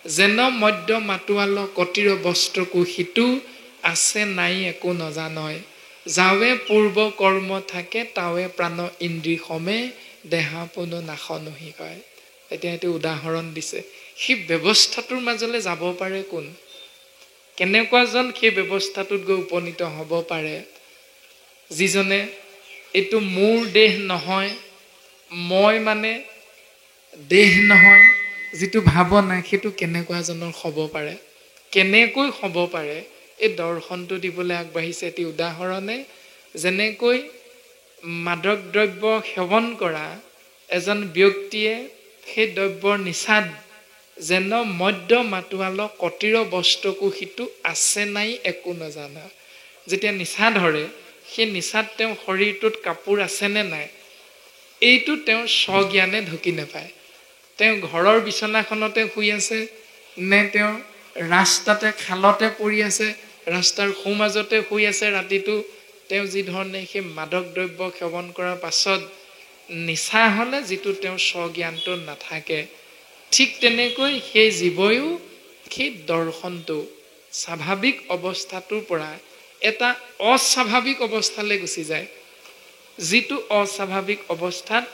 যেন মধ্য মাতোৱাল কটিৰ বস্ত্ৰকো সিটো আছে নাই একো নজানয় যাৱে পূৰ্ব কৰ্ম থাকে তাৱে প্ৰাণ ইন্দ্ৰিয় সমে দেহা পুনো নাশ নহি কয় এতিয়া এটি উদাহৰণ দিছে সেই ব্যৱস্থাটোৰ মাজলৈ যাব পাৰে কোন কেনেকুৱাজন সেই ব্যৱস্থাটোত গৈ উপনীত হ'ব পাৰে যিজনে এইটো মোৰ দেহ নহয় মই মানে দেহ নহয় যিটো ভাৱনা সেইটো কেনেকুৱাজনৰ হ'ব পাৰে কেনেকৈ হ'ব পাৰে এই দৰ্শনটো দিবলৈ আগবাঢ়িছে এটি উদাহৰণে যেনেকৈ মাদক দ্ৰব্য সেৱন কৰা এজন ব্যক্তিয়ে সেই দ্ৰব্যৰ নিচাত যেন মধ্য মাতোৱাল কটিৰ বস্ত্ৰকো সিটো আছে নাই একো নজানা যেতিয়া নিচা ধৰে সেই নিচাত তেওঁ শৰীৰটোত কাপোৰ আছেনে নাই এইটো তেওঁৰ স্বজ্ঞানে ঢুকি নাপায় তেওঁ ঘৰৰ বিচনাখনতে শুই আছে নে তেওঁ ৰাস্তাতে খালতে পৰি আছে ৰাস্তাৰ সোঁমাজতে শুই আছে ৰাতিটো তেওঁ যি ধৰণে সেই মাদক দ্ৰব্য সেৱন কৰাৰ পাছত নিচা হ'লে যিটো তেওঁৰ স্বজ্ঞানটো নাথাকে ঠিক তেনেকৈ সেই জীৱয়ো সেই দৰ্শনটো স্বাভাৱিক অৱস্থাটোৰ পৰা এটা অস্বাভাৱিক অৱস্থালৈ গুচি যায় যিটো অস্বাভাৱিক অৱস্থাত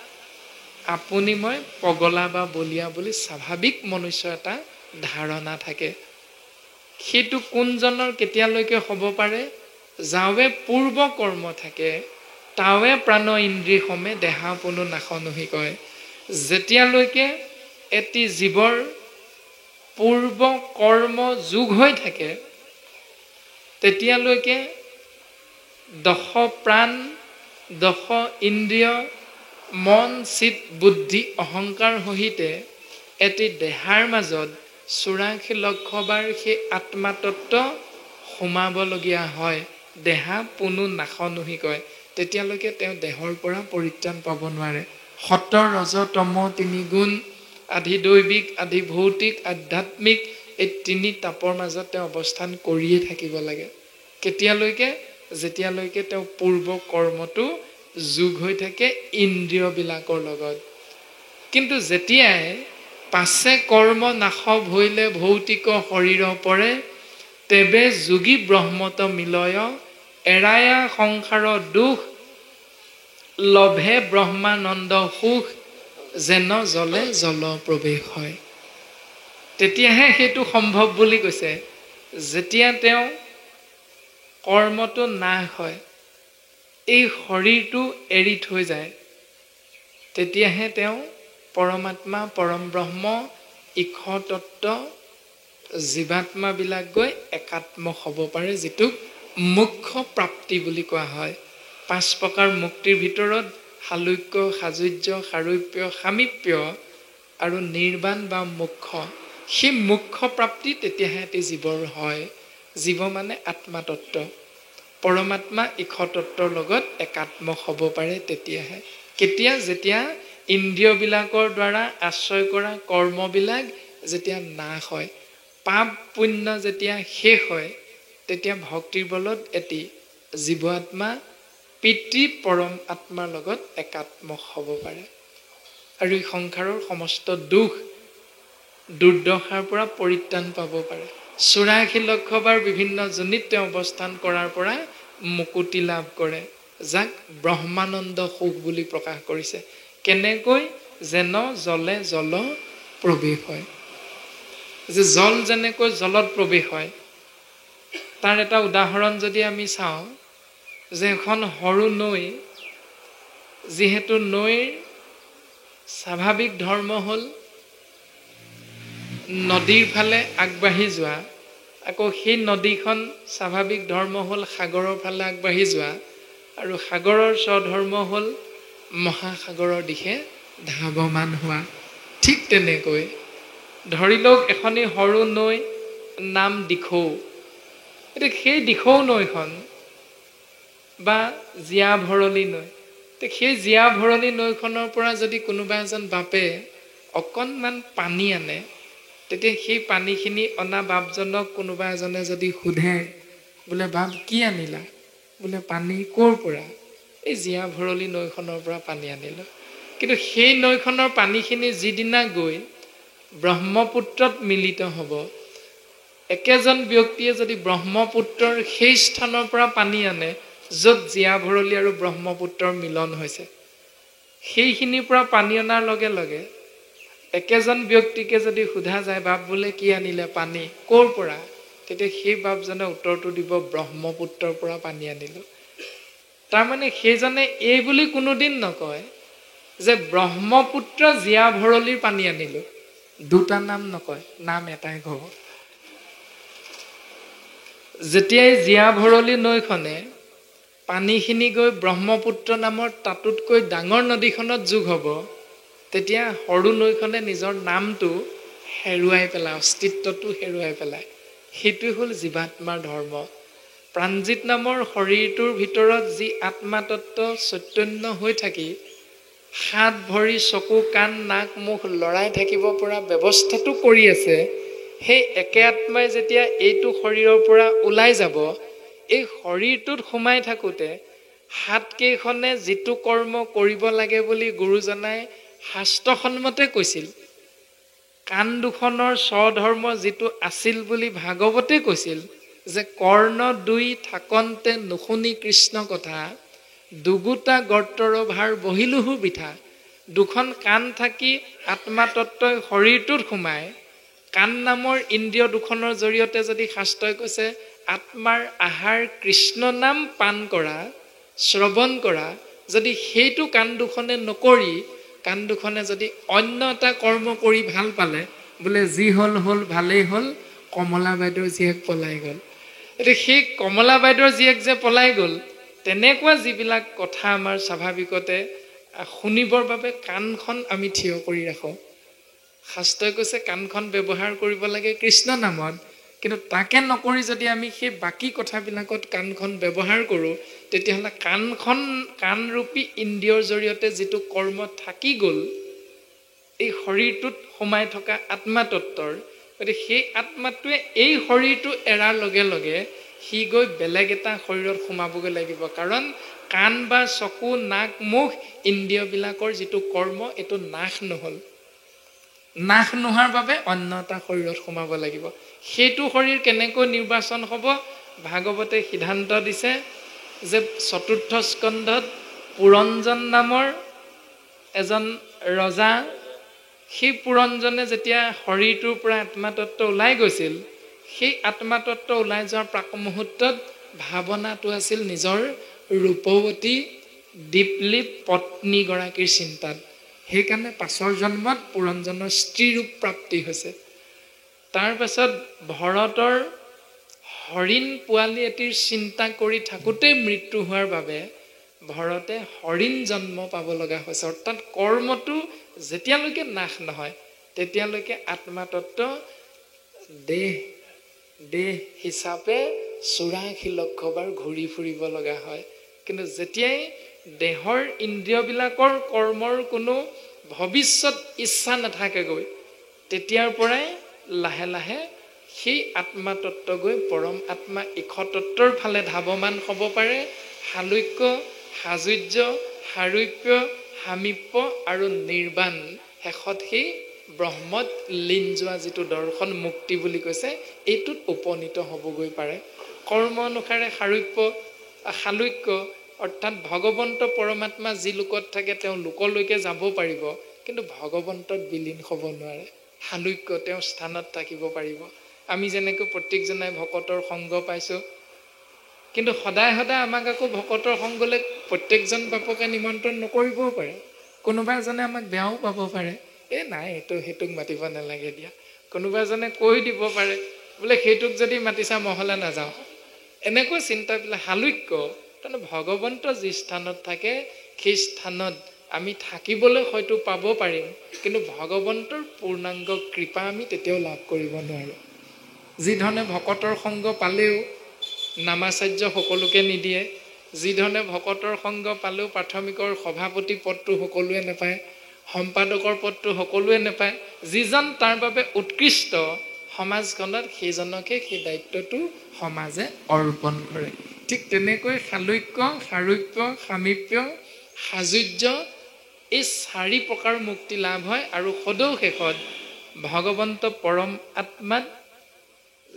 আপুনি মই পগলা বা বলিয়া বুলি স্বাভাৱিক মনুষ্যৰ এটা ধাৰণা থাকে সেইটো কোনজনৰ কেতিয়ালৈকে হ'ব পাৰে যাৱে পূৰ্ব কৰ্ম থাকে তাৱে প্ৰাণ ইন্দ্ৰিয় সমে দেহা পুনো নাশ নহি কয় যেতিয়ালৈকে এটি জীৱৰ পূৰ্ব কৰ্ম যোগ হৈ থাকে তেতিয়ালৈকে দশ প্ৰাণ দশ ইন্দ্ৰিয় মন চিত বুদ্ধি অহংকাৰ সহিতে এটি দেহাৰ মাজত 84 লক্ষ বাৰ সেই আত্মাতত্ব সোমাবলগীয়া হয় দেহা পুনো নাশ নহি কয় তেতিয়ালৈকে তেওঁ দেহৰ পৰা পৰিত্ৰাণ পাব নোৱাৰে সত ৰজ তম তিনি গুণ আধি দৈবিক আধি ভৌতিক আধ্যাত্মিক এই তিনি তাপৰ মাজত তেওঁ অৱস্থান কৰিয়ে থাকিব লাগে কেতিয়ালৈকে যেতিয়ালৈকে তেওঁ পূৰ্ব কৰ্মটো যোগ হৈ থাকে ইন্দ্ৰিয়বিলাকৰ লগত কিন্তু যেতিয়াই পাছে কৰ্ম নাশ ভৈলে ভৌতিক শৰীৰ পৰে তেবে যোগী ব্ৰহ্মত মিলয় এৰায়া সংসাৰ দুখ লভে ব্ৰহ্মানন্দ সুখ যেন জলে জল প্ৰৱেশ হয় তেতিয়াহে সেইটো সম্ভৱ বুলি কৈছে যেতিয়া তেওঁ কৰ্মটো নাশ হয় এই শৰীৰটো এৰি থৈ যায় তেতিয়াহে তেওঁ পৰমাত্মা পৰম ব্ৰহ্ম ঈশৰ তত্ত্ব জীৱাত্মাবিলাক গৈ একাত্ম হ'ব পাৰে যিটোক মুখ্য প্ৰাপ্তি বুলি কোৱা হয় 5 প্ৰকাৰ মুক্তিৰ ভিতৰত হালুক্য সাজুৰ্য সাৰূপ্য সামীপ্য আৰু নিৰ্বাণ বা মুখ্য সেই মুখ্য প্ৰাপ্তি তেতিয়াহে এটি জীৱৰ হয় জীৱ মানে আত্মাতত্ত্ব পৰমাত্মা ঈশৰ তত্ত্বৰ লগত একাত্ম হ'ব পাৰে তেতিয়াহে কেতিয়া যেতিয়া ইন্দ্ৰিয়বিলাকৰ দ্বাৰা আশ্ৰয় কৰা কৰ্মবিলাক যেতিয়া নাশ হয় পাপ পুণ্য যেতিয়া শেষ হয় তেতিয়া ভক্তিৰ বলত এটি জীৱ আত্মা পিতৃ পৰম আত্মাৰ লগত একাত্ম হ'ব পাৰে আৰু এই সংসাৰৰ সমস্ত দুখ দুৰ্দশাৰ পৰা পৰিত্ৰাণ পাব পাৰে 84 লক্ষ বাৰ বিভিন্ন যোনিত তেওঁ অৱস্থান কৰাৰ পৰা মুকুতি লাভ কৰে যাক ব্ৰহ্মানন্দ সুখ বুলি প্ৰকাশ কৰিছে কেনেকৈ যেন জলে জল প্ৰৱেশ হয় যে জল যেনেকৈ জলত প্ৰৱেশ হয় তাৰ এটা উদাহৰণ যদি আমি চাওঁ যে এখন সৰু নৈ যিহেতু নৈৰ স্বাভাৱিক ধৰ্ম হ'ল নদীৰ ফালে আগবাঢ়ি যোৱা আকৌ সেই নদীখন স্বাভাৱিক ধৰ্ম হ'ল সাগৰৰ ফালে আগবাঢ়ি যোৱা আৰু সাগৰৰ স্বধৰ্ম হ'ল মহাসাগৰৰ দিশে ধাৱমান হোৱা ঠিক তেনেকৈ ধৰি লওক এখনি সৰু নৈ নাম দিখৌ এতিয়া সেই দিখৌ নৈখন বা জীয়া ভৰলী নৈ সেই জীয়া ভৰলী নৈখনৰ পৰা যদি কোনোবা এজন বাপে অকণমান পানী আনে তেতিয়া সেই পানীখিনি অনা বাপজনক কোনোবা এজনে যদি সোধে বোলে বাপ কি আনিলা বোলে পানী ক'ৰ পৰা এই জীয়া ভৰলী নৈখনৰ পৰা পানী আনিলোঁ কিন্তু সেই নৈখনৰ পানীখিনি যিদিনা গৈ ব্ৰহ্মপুত্ৰত মিলিত হ'ব। একেজন ব্যক্তিয়ে যদি ব্ৰহ্মপুত্ৰৰ সেই স্থানৰ পৰা পানী আনে য'ত জীয়া ভৰলী আৰু ব্ৰহ্মপুত্ৰৰ মিলন হৈছে, সেইখিনিৰ পৰা পানী অনাৰ লগে লগে একেজন ব্যক্তিকে যদি সোধা যায়, বাপ বোলে কি আনিলে? পানী। ক'ৰ পৰা? তেতিয়া সেই বাপজনে উত্তৰটো দিব, ব্ৰহ্মপুত্ৰৰ পৰা পানী আনিলোঁ। তাৰমানে সেইজনে এই বুলি কোনোদিন নকয় যে ব্ৰহ্মপুত্ৰ জীয়া ভৰলীৰ পানী আনিলোঁ। দুটা নাম নকয়, নাম এটাই ক'ব। যেতিয়াই জীয়া ভৰলী নৈখনে পানীখিনি গৈ ব্ৰহ্মপুত্ৰ নামৰ তাতোতকৈ ডাঙৰ নদীখনত যোগ হ'ব, তেতিয়া সৰু নৈখনে নিজৰ নামটো হেৰুৱাই পেলায়, অস্তিত্বটো হেৰুৱাই পেলায়। সেইটোৱে হ'ল জীৱাত্মাৰ ধৰ্ম। প্ৰাণজিত নামৰ শৰীৰটোৰ ভিতৰত যি আত্মাতত্ব চৈতন্য হৈ থাকি হাত ভৰি চকু কাণ নাক মুখ লৰাই থাকিব পৰা ব্যৱস্থাটো কৰি আছে, সেই একে আত্মাই যেতিয়া এইটো শৰীৰৰ পৰা ওলাই যাব, এই শৰীৰটোত সোমাই থাকোঁতে হাতকেইখনে যিটো কৰ্ম কৰিব লাগে বুলি গুৰুজনাই শাস্ত্ৰসন্মতে কৈছিল, কাণ দুখনৰ স্বধৰ্ম যিটো আছিল বুলি ভাগৱতে কৈছিল, যে কৰ্ণ দুই থাকন্তে নুশুনি কৃষ্ণ কথা, দুগোটা গৰ্তৰ ভাৰ বহিলোহু বিঠা। দুখন কাণ থাকি আত্মাতত্বই শৰীৰটোত সোমাই কাণ নামৰ ইন্দ্ৰিয় দুখনৰ জৰিয়তে যদি শাস্ত্ৰই কৈছে আত্মাৰ আহাৰ কৃষ্ণ নাম পান কৰা, শ্ৰৱণ কৰা, যদি সেইটো কাণ দুখনে নকৰি কাণ দুখনে যদি অন্য এটা কৰ্ম কৰি ভাল পালে, বোলে যি হ'ল হ'ল ভালেই হ'ল, কমলা বাইদেউৰ জীয়েক পলাই গ'ল। এতিয়া সেই কমলা বাইদেউৰ জীয়েক যে পলাই গ'ল, তেনেকুৱা যিবিলাক কথা আমাৰ স্বাভাৱিকতে শুনিবৰ বাবে কাণখন আমি থিয় কৰি ৰাখোঁ। শাস্ত্ৰই কৈছে কাণখন ব্যৱহাৰ কৰিব লাগে কৃষ্ণ নামত, কিন্তু তাকে নকৰি যদি আমি সেই বাকী কথাবিলাকত কাণখন ব্যৱহাৰ কৰোঁ, তেতিয়াহ'লে কাণৰূপী ইন্দ্ৰিয়ৰ জৰিয়তে যিটো কৰ্ম থাকি গ'ল এই শৰীৰটোত সোমাই থকা আত্মাতত্বৰ, গতিকে সেই আত্মাটোৱে এই শৰীৰটো এৰাৰ লগে লগে সি গৈ বেলেগ এটা শৰীৰত সোমাবগৈ লাগিব। কাৰণ কাণ বা চকু নাক মুখ ইন্দ্ৰিয়বিলাকৰ যিটো কৰ্ম এইটো নাশ নহ'ল, নাশ নোহোৱাৰ বাবে অন্য এটা শৰীৰত সোমাব লাগিব। সেইটো শৰীৰ কেনেকৈ নিৰ্বাচন হ'ব? ভাগৱতে সিদ্ধান্ত দিছে যে চতুৰ্থ স্কন্ধত পুৰঞ্জন নামৰ এজন ৰজা, সেই পুৰঞ্জনে যেতিয়া শৰীৰটোৰ পৰা আত্মাতত্ব ওলাই গৈছিল, সেই আত্মাতত্ব ওলাই যোৱাৰ প্ৰাক মুহূৰ্তত ভাৱনাটো আছিল নিজৰ ৰূপৱতী দীপলিপ পত্নীগৰাকীৰ চিন্তাত। সেইকাৰণে পাছৰ জন্মত পুৰঞ্জনৰ স্ত্ৰী ৰূপ প্ৰাপ্তি হৈছে। তাৰ পাছত ভৰতৰ হৰিণ পোৱালি এটিৰ চিন্তা কৰি থাকোঁতেই মৃত্যু হোৱাৰ বাবে ভৰতে হৰিণ জন্ম পাব লগা হৈছে। অৰ্থাৎ কৰ্মটো যেতিয়ালৈকে নাশ নহয় তেতিয়ালৈকে আত্মাতত্ব দেহ হিচাপে 84 লক্ষ বাৰ ঘূৰি ফুৰিব লগা হয়। কিন্তু যেতিয়াই দেহৰ ইন্দ্ৰিয়বিলাকৰ কৰ্মৰ কোনো ভৱিষ্যত ইচ্ছা নাথাকেগৈ, তেতিয়াৰ পৰাই লাহে লাহে সেই আত্মাতত্ব গৈ পৰম আত্মা ইক্ষতত্বৰ ফালে ধাৱমান হ'ব পাৰে। শালুক্য, সাযুজ্য, সাৰূপ্য, সামীপ্য আৰু নিৰ্বাণ, শেষত সেই ব্ৰহ্মত লীন যোৱা যিটো দৰ্শন মুক্তি বুলি কৈছে, এইটোত উপনীত হ'বগৈ পাৰে। কৰ্ম অনুসাৰে শালুক্য অৰ্থাৎ ভগৱন্ত পৰমাত্মা যি লোকত থাকে তেওঁ লোকলৈকে যাব পাৰিব, কিন্তু ভগৱন্তত বিলীন হ'ব নোৱাৰে। শালুক্য তেওঁ স্থানত থাকিব পাৰিব। আমি যেনেকৈ প্ৰত্যেকজনাই ভকতৰ সংগ পাইছোঁ, কিন্তু সদায় সদায় আমাক আকৌ ভকতৰ সংগলৈ প্ৰত্যেকজন বাপকে নিমন্ত্ৰণ নকৰিবও পাৰে। কোনোবা এজনে আমাক বেয়াও পাব পাৰে, নাই সেইটোক মাতিব নালাগে দিয়া। কোনোবা এজনে কৈ দিব পাৰে, বোলে সেইটোক যদি মাতিছা মহলে নাযাওঁ। এনেকুৱা চিন্তাবিলাক শালুক্য। তাৰমানে ভগৱন্ত যি স্থানত থাকে সেই স্থানত আমি থাকিবলৈ হয়তো পাব পাৰিম, কিন্তু ভগৱন্তৰ পূৰ্ণাংগ কৃপা আমি তেতিয়াও লাভ কৰিব নোৱাৰোঁ। যিধৰণে ভকতৰ সংগ পালেও নামাচাৰ্য সকলোকে নিদিয়ে, যিধৰণে ভকতৰ সংগ পালেও প্ৰাথমিকৰ সভাপতি পদটো সকলোৱে নাপায়, সম্পাদকৰ পদটো সকলোৱে নাপায়। যিজন তাৰ বাবে উৎকৃষ্ট সমাজখনত সেইজনকে সেই দায়িত্বটো সমাজে অৰ্পণ কৰে। ঠিক তেনেকৈ শালুক্য, সাৰূপ্য, সামীপ্য, সাযুজ্য, এই 4 প্ৰকাৰ মুক্তি লাভ হয়। আৰু সদৌ শেষত ভগৱন্ত পৰম আত্মাত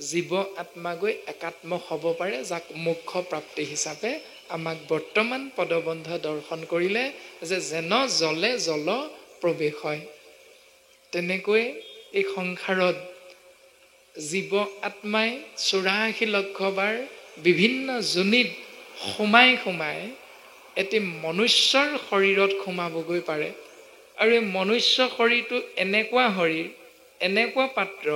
জীৱ আত্মা গৈ একাত্ম হ'ব পাৰে, যাক মোক্ষ প্ৰাপ্তি হিচাপে আমাক বৰ্তমান পদবন্ধ দৰ্শন কৰিলে যে যেন জলে জল প্ৰৱেশ হয়। তেনেকৈ এই সংসাৰত জীৱ আত্মাই 84 লক্ষ বাৰ বিভিন্ন যোনিত সোমাই সোমাই এটি মনুষ্যৰ শৰীৰত সোমাবগৈ পাৰে। আৰু এই মনুষ্য শৰীৰটো এনেকুৱা শৰীৰ, এনেকুৱা পাত্ৰ,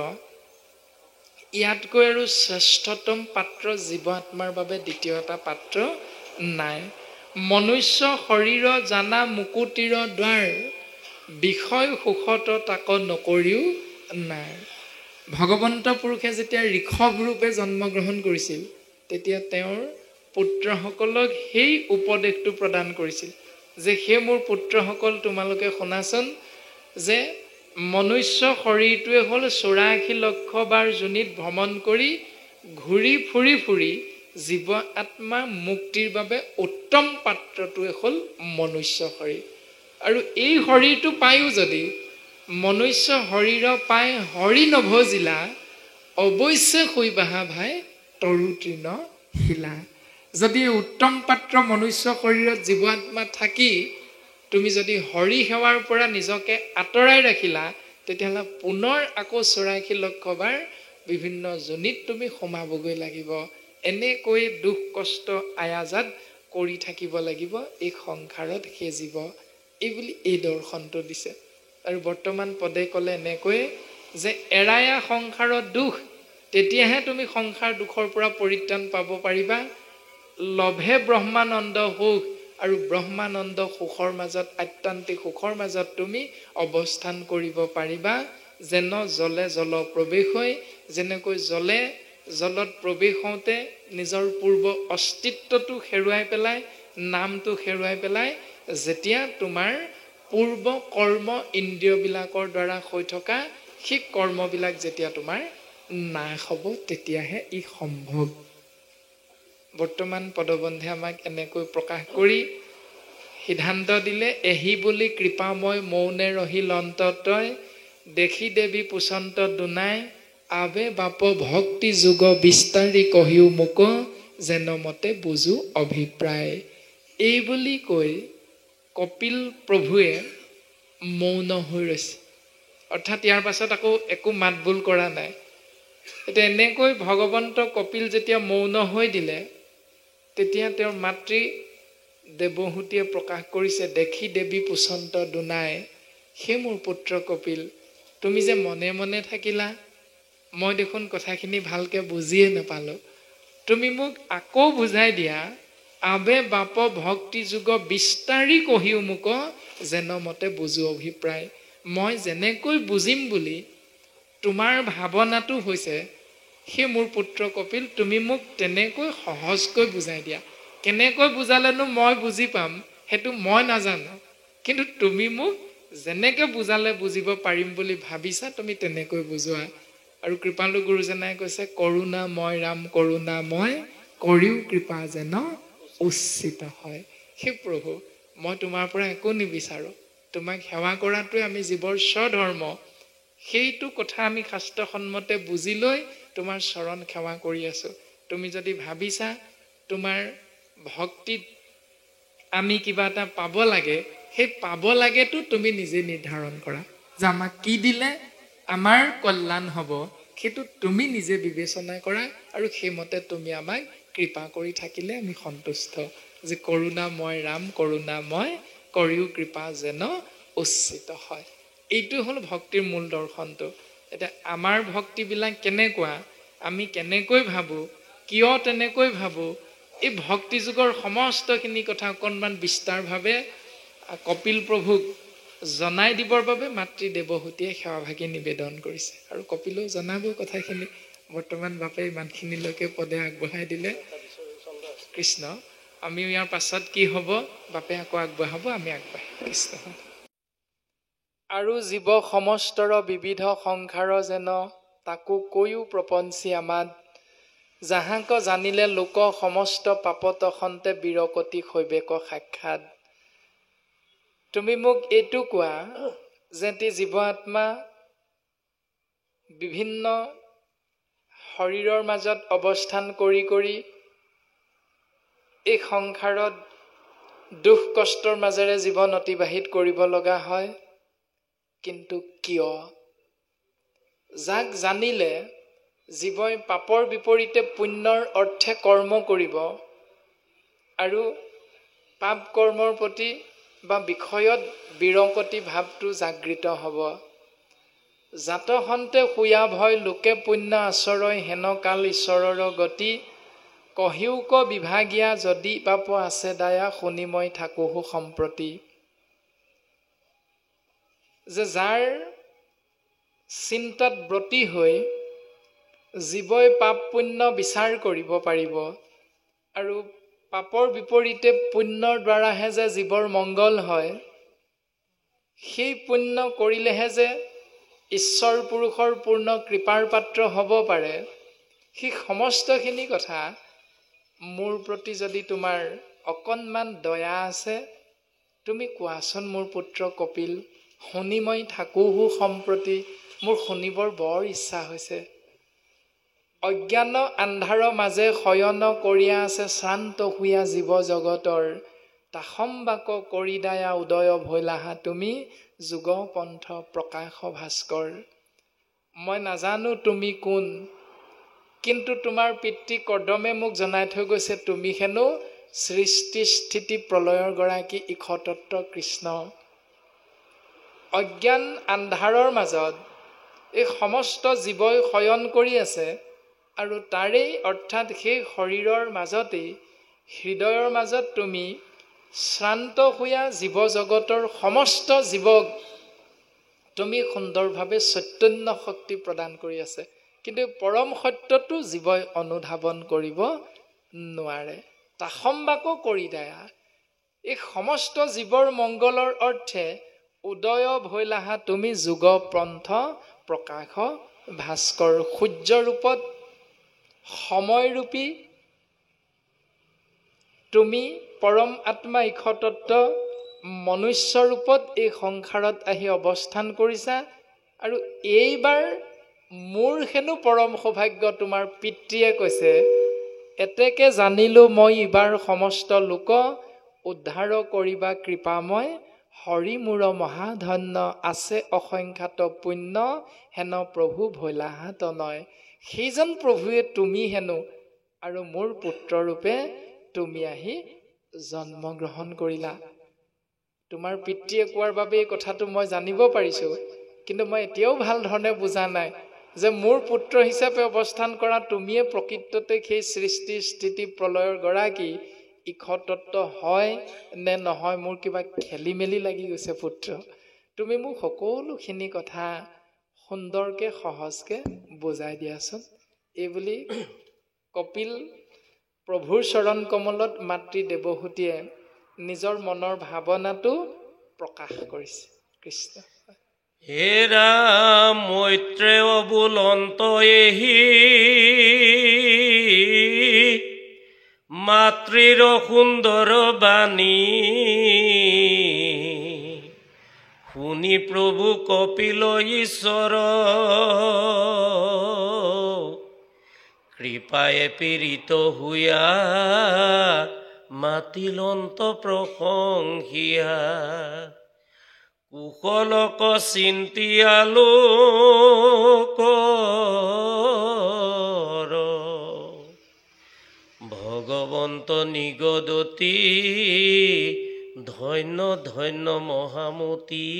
ইয়াতকৈ আৰু শ্ৰেষ্ঠতম পাত্ৰ জীৱ আত্মাৰ বাবে দ্বিতীয় এটা পাত্ৰ নাই। মনুষ্য শৰীৰ জানা মুকুতিৰ দ্বাৰ, বিষয় সুখত তাক নকৰিও নাই। ভগৱন্ত পুৰুষে যেতিয়া ঋষভ ৰূপে জন্মগ্ৰহণ কৰিছিল, তেতিয়া তেওঁৰ পুত্ৰসকলক সেই উপদেশটো প্ৰদান কৰিছিল যে সেই মোৰ পুত্ৰসকল তোমালোকে শুনাচোন, যে মনুষ্য শৰীৰটোৱে হ'ল 84 লক্ষ বাৰ যোনিত ভ্ৰমণ কৰি ঘূৰি ফুৰি ফুৰি জীৱ আত্মা মুক্তিৰ বাবে উত্তম পাত্ৰটোৱে হ'ল মনুষ্য শৰীৰ। আৰু এই শৰীৰটো পায়ো যদি মনুষ্য শৰীৰ পাই হৰি নভজিলা, অৱশ্যে শৈবাহা ভাই তৰু তৃণ শিলা। যদি উত্তম পাত্ৰ মনুষ্য শৰীৰত জীৱ আত্মা থাকি তুমি যদি হৰি সেৱাৰ পৰা নিজকে আঁতৰাই ৰাখিলা, তেতিয়াহ'লে পুনৰ আকৌ 84 লক্ষ বাৰ বিভিন্ন যোনিত তুমি সোমাবগৈ লাগিব। এনেকৈ দুখ কষ্ট আয়াজাত কৰি থাকিব লাগিব এই সংসাৰত সেই জীৱ, এই বুলি এই দৰ্শনটো দিছে। আৰু বৰ্তমান পদে ক'লে এনেকৈ যে এৰায়া সংসাৰত দুখ, তেতিয়াহে তুমি সংসাৰ দুখৰ পৰা পৰিত্ৰাণ পাব পাৰিবা। লভে ব্ৰহ্মানন্দ সুখ, আৰু ব্ৰহ্মানন্দ সুখৰ মাজত, আত্যান্তিক সুখৰ মাজত তুমি অৱস্থান কৰিব পাৰিবা। যেন জলে জল প্ৰৱেশ হৈ, যেনেকৈ জলে জলত প্ৰৱেশ হওঁতে নিজৰ পূৰ্ব অস্তিত্বটো হেৰুৱাই পেলাই, নামটো হেৰুৱাই পেলাই, যেতিয়া তোমাৰ পূৰ্ব কৰ্ম ইন্দ্ৰিয়বিলাকৰ দ্বাৰা হৈ থকা সেই কৰ্মবিলাক যেতিয়া তোমাৰ নাশ হ'ব, তেতিয়াহে ই সম্ভৱ। বৰ্তমান পদবন্ধে আমাক এনেকৈ প্ৰকাশ কৰি সিদ্ধান্ত দিলে, এহি বুলি কৃপাময় মৌনে ৰহিল অন্ততই, দেখি দেৱী পুচন্ত দুনাই, আবে বাপ ভক্তি যুগ বিস্তাৰি কহিও মোক, যেন মতে বুজো অভিপ্ৰায়। এই বুলি কৈ কপিল প্ৰভুৱে মৌন হৈ ৰৈছে। অৰ্থাৎ ইয়াৰ পাছত আকৌ একো মাত বোল কৰা নাই। এতিয়া এনেকৈ ভগৱন্ত কপিল যেতিয়া মৌন হৈ দিলে, তেতিয়া তেওঁৰ মাতৃ দেৱহূতিয়ে প্ৰকাশ কৰিছে, দেখি দেৱী পুচন্ত দুনাই, সেই মোৰ পুত্ৰ কপিল, তুমি যে মনে মনে থাকিলা, মই দেখোন কথাখিনি ভালকৈ বুজিয়ে নাপালোঁ। তুমি মোক আকৌ বুজাই দিয়া, আবে বাপ ভক্তি যুগ বিস্তাৰি কহিও মোক, যেন মতে বুজো অভিপ্ৰায়। মই যেনেকৈ বুজিম বুলি তোমাৰ ভাৱনাটো হৈছে, সেই মোৰ পুত্ৰ কপিল, তুমি মোক তেনেকৈ সহজকৈ বুজাই দিয়া। কেনেকৈ বুজালেনো মই বুজি পাম সেইটো মই নাজানো, কিন্তু তুমি মোক যেনেকৈ বুজালে বুজিব পাৰিম বুলি ভাবিছা, তুমি তেনেকৈ বুজোৱা। আৰু কৃপালু গুৰুজনাই কৈছে, কৰোণাময় ৰাম কৰোণাময়, কৰিও কৃপা যেন উচিত হয়। সেই প্ৰভু, মই তোমাৰ পৰা একো নিবিচাৰোঁ, তোমাক সেৱা কৰাটোৱে আমি জীৱৰ স্বধৰ্ম। সেইটো কথা আমি শাস্ত্ৰসন্মতে বুজি লৈ তোমাৰ চৰণ সেৱা কৰি আছোঁ। তুমি যদি ভাবিছা তোমাৰ ভক্তিত আমি কিবা এটা পাব লাগে, সেই পাব লাগেতো তুমি নিজে নিৰ্ধাৰণ কৰা, যে আমাক কি দিলে আমাৰ কল্যাণ হ'ব, সেইটো তুমি নিজে বিবেচনা কৰা। আৰু সেইমতে তুমি আমাক কৃপা কৰি থাকিলে আমি সন্তুষ্ট, যে কৰোণাময় ৰাম কৰোণাময়, কৰিও কৃপা যেন উচিত হয়। এইটো হ'ল ভক্তিৰ মূল দৰ্শনটো। এতিয়া আমাৰ ভক্তিবিলাক কেনেকুৱা, আমি কেনেকৈ ভাবোঁ, কিয় তেনেকৈ ভাবোঁ, এই ভক্তি যুগৰ সমস্তখিনি কথা অকণমান বিস্তাৰভাৱে কপিল প্ৰভুক জনাই দিবৰ বাবে মাতৃ দেৱহূতিয়ে সেৱাভাগী নিবেদন কৰিছে। আৰু কপিলেও জনাব কথাখিনি। বৰ্তমান বাপে ইমানখিনিলৈকে পদে আগবঢ়াই দিলে। কৃষ্ণ, আমি ইয়াৰ পাছত কি হ'ব, বাপে আকৌ আগবঢ়াব, আমি আগবাঢ়িম। কৃষ্ণ। আৰু জীৱ সমস্তৰ বিবিধ সংসাৰ যেন, তাকো কৈও প্ৰপঞ্চী আমাত, যাহাক জানিলে লোক সমস্ত পাপত সন্তে বিৰকতি শৈবেক সাক্ষাৎ। তুমি মোক এইটো কোৱা যে জীৱ আত্মা বিভিন্ন শৰীৰৰ মাজত অৱস্থান কৰি কৰি এই সংসাৰত দুখ কষ্টৰ মাজেৰে জীৱন অতিবাহিত কৰিব লগা হয়। কিন্তু কিয়? যাক জানিলে জীৱই পাপৰ বিপৰীতে পুণ্যৰ অৰ্থে কৰ্ম কৰিব আৰু পাপ কৰ্মৰ প্ৰতি বা বিষয়ত বিৰকতি ভাৱটো জাগৃত হ'ব। জাত সন্তে শুয়া ভয় লোকে পুণ্য আচৰয় হেন কাল ঈশ্বৰৰ গতি কহিউক বিভাগীয়া যদি পাপ আছে দায়া শুনি মই থাকোহো সম্প্ৰতি। যে যাৰ চিন্তাত ব্ৰতী হৈ জীৱই পাপ পুণ্য বিচাৰ কৰিব পাৰিব আৰু পাপৰ বিপৰীতে পুণ্যৰ দ্বাৰাহে যে জীৱৰ মংগল হয়, সেই পুণ্য কৰিলেহে যে ঈশ্বৰ পুৰুষৰ পূৰ্ণ কৃপাৰ পাত্ৰ হ'ব পাৰে, সেই সমস্তখিনি কথা মোৰ প্ৰতি যদি তোমাৰ অকণমান দয়া আছে, তুমি কোৱাচোন মোৰ পুত্ৰ কপিল, শুনি মই থাকোহো সম্প্ৰতি। মোৰ শুনিবৰ বৰ ইচ্ছা হৈছে। অজ্ঞান আন্ধাৰ মাজে শয়ন কৰিয়া আছে শ্ৰান্ত শুয়া জীৱ জগতৰ তাসম্বাক কৰি দায়া উদয় ভৈলাহা তুমি যুগ পন্থ প্ৰকাশ ভাস্কৰ। মই নাজানো তুমি কোন, কিন্তু তোমাৰ পিতৃ কৰ্দমে মোক জনাই থৈ গৈছে তুমি হেনো সৃষ্টি স্থিতি প্ৰলয়ৰ গৰাকী ইখতত্ব কৃষ্ণ। অজ্ঞান আন্ধাৰৰ মাজত এই সমস্ত জীৱই শয়ন কৰি আছে আৰু তাৰেই অৰ্থাৎ সেই শৰীৰৰ মাজতেই হৃদয়ৰ মাজত তুমি শ্ৰান্ত শুয়া জীৱ জগতৰ সমস্ত জীৱক তুমি সুন্দৰভাৱে চৈতন্য শক্তি প্ৰদান কৰি আছে। কিন্তু পৰম সত্যটো জীৱই অনুধাৱন কৰিব নোৱাৰে। তাসম্বাকো কৰি দায়া, এই সমস্ত জীৱৰ মংগলৰ অৰ্থে উদয় ভৈলাহা তুমি যুগ পন্থ প্ৰকাশ ভাস্কৰ। সূৰ্য ৰূপত সময়ৰূপী তুমি পৰম আত্মা ইখতত্ব মনুষ্য ৰূপত এই সংসাৰত আহি অৱস্থান কৰিছা আৰু এইবাৰ মোৰ হেনো পৰম সৌভাগ্য। তোমাৰ পিতৃয়ে কৈছে এতেকে জানিলো মই এইবাৰ সমস্ত লোক উদ্ধাৰ কৰিবা কৃপাময় হৰি মূৰ মহাধন্য আছে অসংখ্যাত পুণ্য হেন প্ৰভু ভৈলাহা তনয়। সেইজন প্ৰভুৱে তুমি হেনো আৰু মোৰ পুত্ৰৰূপে তুমি আহি জন্মগ্ৰহণ কৰিলা। তোমাৰ পিতৃয়ে কোৱাৰ বাবে এই কথাটো মই জানিব পাৰিছো, কিন্তু মই এতিয়াও ভাল ধৰণে বুজা নাই যে মোৰ পুত্ৰ হিচাপে অৱস্থান কৰা তুমিয়ে প্ৰকৃততে সেই সৃষ্টি স্থিতি প্ৰলয়ৰ গৰাকী ইখতত্ব হয় নে নহয়। মোৰ কিবা খেলি মেলি লাগি গৈছে পুত্ৰ। তুমি মোক সকলোখিনি কথা সুন্দৰকে সহজকে বুজাই দিয়াচোন। এইবুলি কপিল প্ৰভুৰ চৰণ কমলত মাতৃ দেৱহূতিয়ে নিজৰ মনৰ ভাৱনাটো প্ৰকাশ কৰিছে। কৃষ্ণ। হে ৰাম মৈত্ৰেয় বুলন্ত এহি মাতৃৰ সুন্দৰ বাণী শুনি প্ৰভু কপিল ঈশ্বৰ কৃপায়ে পীড়িত হুয়া মাতিলন্ত প্ৰশংসিয়া কুশলক চিন্তিয়ালো ভগৱন্ত নিগদতি ধন্য ধন্য মহামতী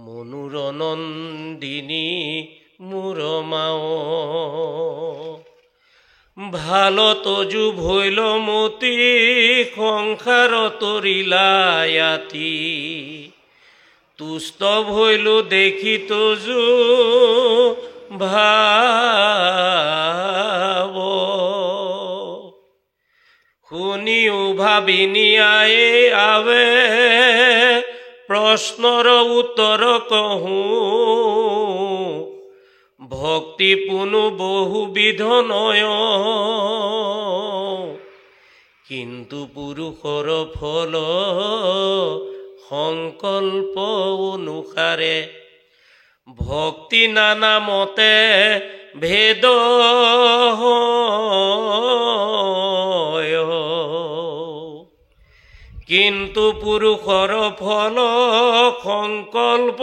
মনোৰনন্দিনী মোৰ মাও ভাল তজু ভৈল মতি সংসাৰ তৰিলায়াতি তুষ্ট ভৈলো দেখি তজু ভাব শুনিও ভাবিনি আয়ে আবে প্ৰশ্নৰ উত্তৰ কহো ভক্তি পুনু বহুবিধ নয় কিন্তু পুৰুষৰ ফল সংকল্প অনুসাৰে ভক্তি নানা মতে ভেদ হয়, কিন্তু পুৰুষৰ ফল সংকল্প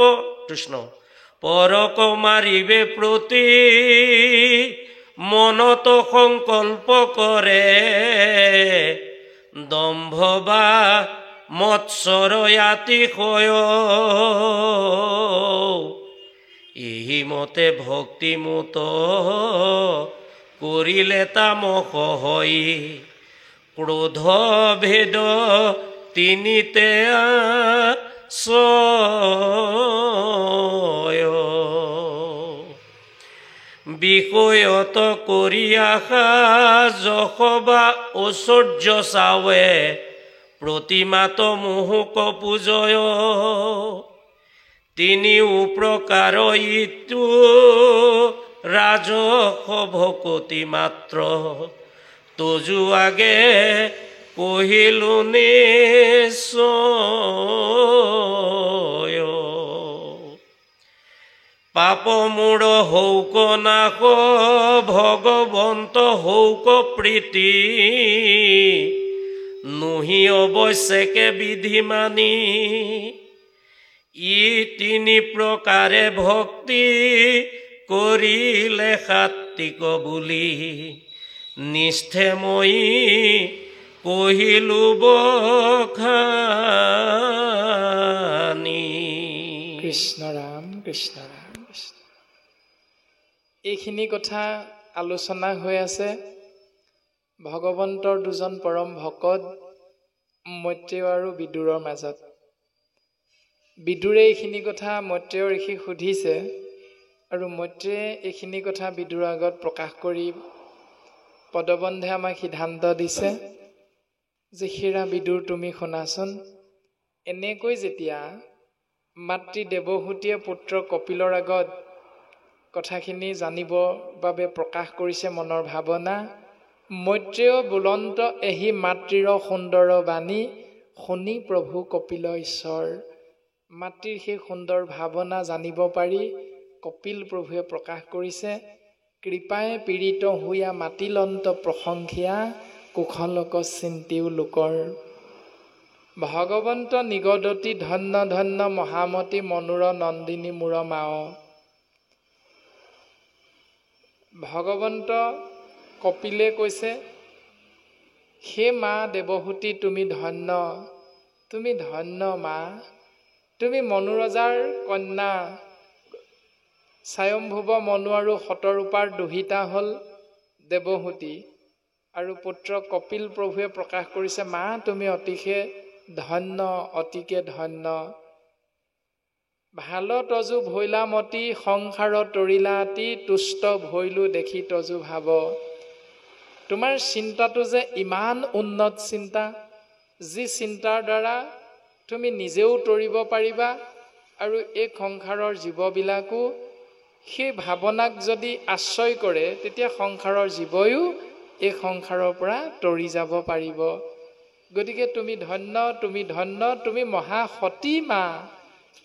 কৃষ্ণ পৰক মাৰিবে প্ৰতি মনত সংকল্প কৰে দম্ভ বা মৎসৰ আতিশয় এই মতে ভক্তিমত কৰিলে তামস হয় ক্ৰোধ ভেদ তিনিতে আশ্ৰয় বিষয়ত কৰি আশা যশ বা ঐশ্বৰ্য চাৱে প্ৰতিমাত মোহক পূজয় তিনিও প্ৰকাৰ ইটো ৰাজস ভকতি মাত্ৰ তজু আগে কহিলো নিশ্চয় পাপ মূঢ় হৌক নাশ ভগৱন্ত হৌক প্ৰীতি নুহি অৱশ্যকে বিধি মানি ই তিনি প্ৰকাৰে ভক্তি কৰিলে সাত্বিক বুলি নিষ্ঠে মই কহিলো বখানি। কৃষ্ণ ৰাম কৃষ্ণ ৰাম কৃষ্ণ। এইখিনি কথা আলোচনা হৈ আছে ভগৱন্তৰ দুজন পৰম ভকত মৈত্ৰেয় আৰু বিদুৰৰ মাজত। বিদুৰে এইখিনি কথা মৈত্ৰেয় ঋষিক সুধিছে আৰু মৈত্ৰেয়ে এইখিনি কথা বিদুৰৰ আগত প্ৰকাশ কৰি পদবন্ধে আমাক সিদ্ধান্ত দিছে যে হেৰা বিদুৰ তুমি শুনাচোন, এনেকৈ যেতিয়া মাতৃ দেৱহূতিয়ে পুত্ৰ কপিলৰ আগত কথাখিনি জানিবৰ বাবে প্ৰকাশ কৰিছে মনৰ ভাৱনা, মৈত্ৰেয় বুলন্ত এহি মাতৃৰ সুন্দৰ বাণী শুনি প্ৰভু কপিল ঈশ্বৰ। মাতৃৰ সেই সুন্দৰ ভাৱনা জানিব পাৰি কপিল প্ৰভুৱে প্ৰকাশ কৰিছে, কৃপায়ে পীড়িত হৈয়া মাতিলন্ত প্ৰশংসিয়া কুশলক চিন্তিও লোকৰ। ভগৱন্ত নিগদতি ধন্য ধন্য মহামতী মনোৰ নন্দিনী মূৰ মাও। ভগৱন্ত কপিলে কৈছে, হে মা দেৱহূতি তুমি ধন্য মা, তুমি মনোৰজাৰ কন্যা। স্বয়ম্ভুৱ মনু আৰু শতৰূপাৰ দুহিতা হ'ল দেৱহূতি আৰু পুত্ৰ কপিল প্ৰভুৱে প্ৰকাশ কৰিছে, মা তুমি অতিকে ধন্য অতিকে ধন্য। ভাল তজু ভৈলামতী সংসাৰ তৰিলা আতি তুষ্ট ভৈলো দেখি তজু ভাৱ। তোমাৰ চিন্তাটো যে ইমান উন্নত চিন্তা, যি চিন্তাৰ দ্বাৰা তুমি নিজেও তৰিব পাৰিবা আৰু এই সংসাৰৰ জীৱবিলাকো সেই ভাৱনাক যদি আশ্ৰয় কৰে তেতিয়া সংসাৰৰ জীৱয়ো এই সংসাৰৰ পৰা তৰি যাব পাৰিব। গতিকে তুমি ধন্য তুমি মহাসতী মা।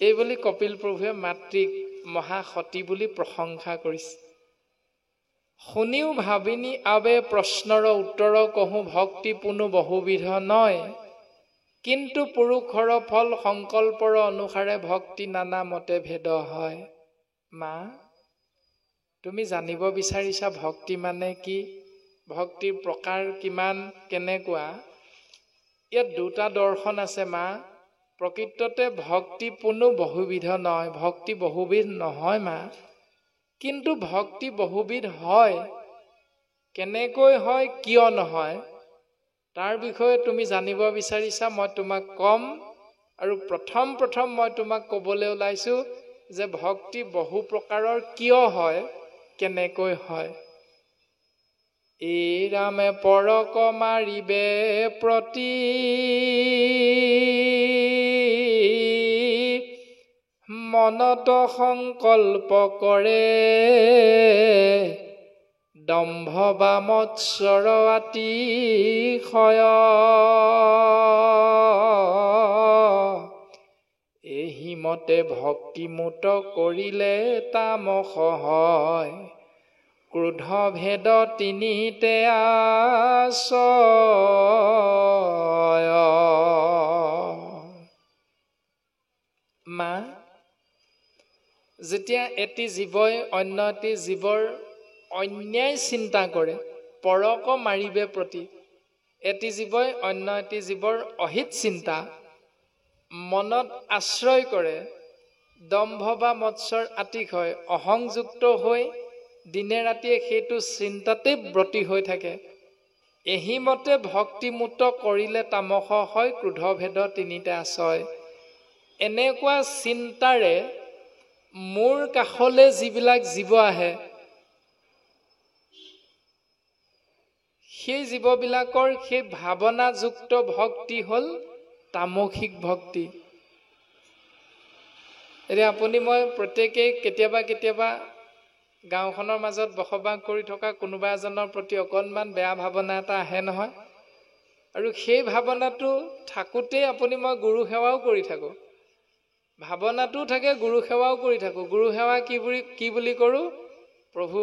এই বুলি কপিল প্ৰভুৱে মাতৃক মহাসতী বুলি প্ৰশংসা কৰিছে। শুনিও ভাবিনী আবে প্ৰশ্নৰ উত্তৰ কহোঁ ভক্তি পুনু বহুবিধ নয়, কিন্তু পুৰুষৰ ফল সংকল্পৰ অনুসাৰে ভক্তি নানা মতে ভেদ হয়। মা তুমি জানিব বিচাৰিছা ভক্তি মানে কি, ভক্তিৰ প্ৰকাৰ কিমান কেনেকুৱা। ইয়াত দুটা দৰ্শন আছে মা। প্ৰকৃততে ভক্তি পুনু বহুবিধ নহয়, ভক্তি বহুবিধ নহয় মা, কিন্তু ভক্তি বহুবিধ হয়। কেনেকৈ হয় কিয় নহয় তাৰ বিষয়ে তুমি জানিব বিচাৰিছা, মই তোমাক কম। আৰু প্ৰথম মই তোমাক ক'বলৈ ওলাইছো যে ভক্তি বহু প্ৰকাৰৰ কিয় হয় কেনেকৈ হয়। এই ৰামে পৰক মাৰিবে প্ৰতি মনত সংকল্প কৰে দম্ভ বা মৎসৰ আতিশয়। এহি মতে ভক্তিমূত কৰিলে তামস হয় ক্ৰোধ ভেদ তিনিতে আশ্ৰয়। মা, যেতিয়া এটি জীৱই অন্য এটি জীৱৰ অন্যায় চিন্তা কৰে, পৰক মাৰিবে প্ৰতি, এটি জীৱই অন্য এটি জীৱৰ অহিত চিন্তা মনত আশ্ৰয় কৰে, দম্ভ বা মৎসৰ আতিশয় অহংযুক্ত হৈ দিনে ৰাতিয়ে সেইটো চিন্তাতে ব্ৰতী হৈ থাকে, এহিমতে ভক্তিমূত কৰিলে তামস হয় ক্ৰোধ ভেদ তিনিতে আশ্ৰয়। এনেকুৱা চিন্তাৰে মোৰ কাষলৈ যিবিলাক জীৱ আহে, সেই জীৱবিলাকৰ সেই ভাৱনাযুক্ত ভক্তি হ'ল তামসিক ভক্তি। এতিয়া আপুনি মই প্ৰত্যেকেই কেতিয়াবা কেতিয়াবা গাঁওখনৰ মাজত বসবাস কৰি থকা কোনোবা এজনৰ প্ৰতি অকণমান বেয়া ভাৱনা এটা আহে নহয়, আৰু সেই ভাৱনাটো থাকোঁতেই আপুনি মই গুৰু সেৱাও কৰি থাকোঁ, ভাৱনাটো থাকে গুৰু সেৱাও কৰি থাকোঁ। গুৰু সেৱা কি বুলি কৰোঁ? প্ৰভু,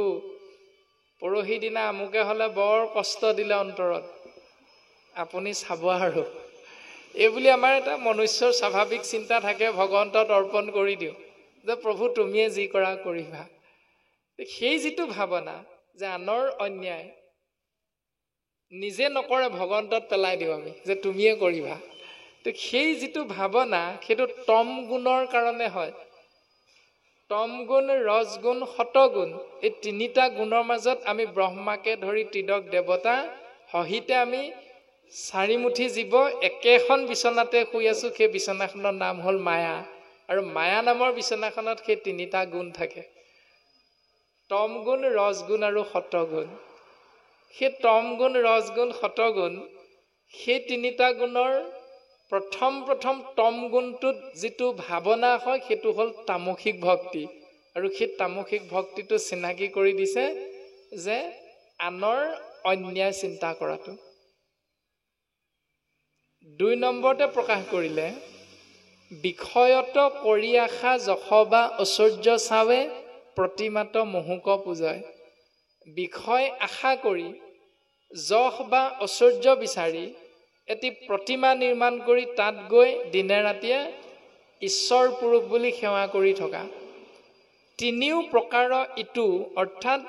পৰহি দিনা আমুকে হ'লে বৰ কষ্ট দিলে অন্তৰত, আপুনি চাব আৰু এইবুলি আমাৰ এটা মনুষ্যৰ স্বাভাৱিক চিন্তা থাকে, ভগৱন্তত অৰ্পণ কৰি দিওঁ যে প্ৰভু তুমিয়ে যি কৰা কৰিবা। সেই যিটো ভাৱনা যে আনৰ অন্যায় নিজে নকৰে ভগৱন্তত পেলাই দিওঁ আমি যে তুমিয়ে কৰিবা, তো সেই যিটো ভাৱনা সেইটো তম গুণৰ কাৰণে হয়। তম গুণ, ৰজগুণ, সতগুণ, এই তিনিটা গুণৰ মাজত আমি ব্ৰহ্মাকে ধৰি ত্ৰিদশ দেৱতা সহিতে আমি চাৰিমুঠি জীৱ একেখন বিচনাতে শুই আছোঁ। সেই বিচনাখনৰ নাম হ'ল মায়া, আৰু মায়া নামৰ বিচনাখনত সেই তিনিটা গুণ থাকে, তম গুণ, ৰজগুণ আৰু সতগুণ। সেই তম গুণ, ৰজগুণ, সতগুণ, সেই তিনিটা গুণৰ প্ৰথম তম গুণটোত যিটো ভাৱনা হয় সেইটো হ'ল তামসিক ভক্তি, আৰু সেই তামসিক ভক্তিটো চিনাকি কৰি দিছে যে আনৰ অন্যায় চিন্তা কৰাটো। ২ নম্বৰতে প্ৰকাশ কৰিলে বিষয়ত কৰি আশা যশ বা ঐশ্বৰ্য চাৱে প্ৰতিমাত মহুক পূজয়। বিষয় আশা কৰি যশ বা ঐশ্বৰ্য বিচাৰি এটি প্ৰতিমা নিৰ্মাণ কৰি তাত গৈ দিনে ৰাতিয়ে ঈশ্বৰ পুৰুষ বুলি সেৱা কৰি থকা। তিনিও প্ৰকাৰ ইটো, অৰ্থাৎ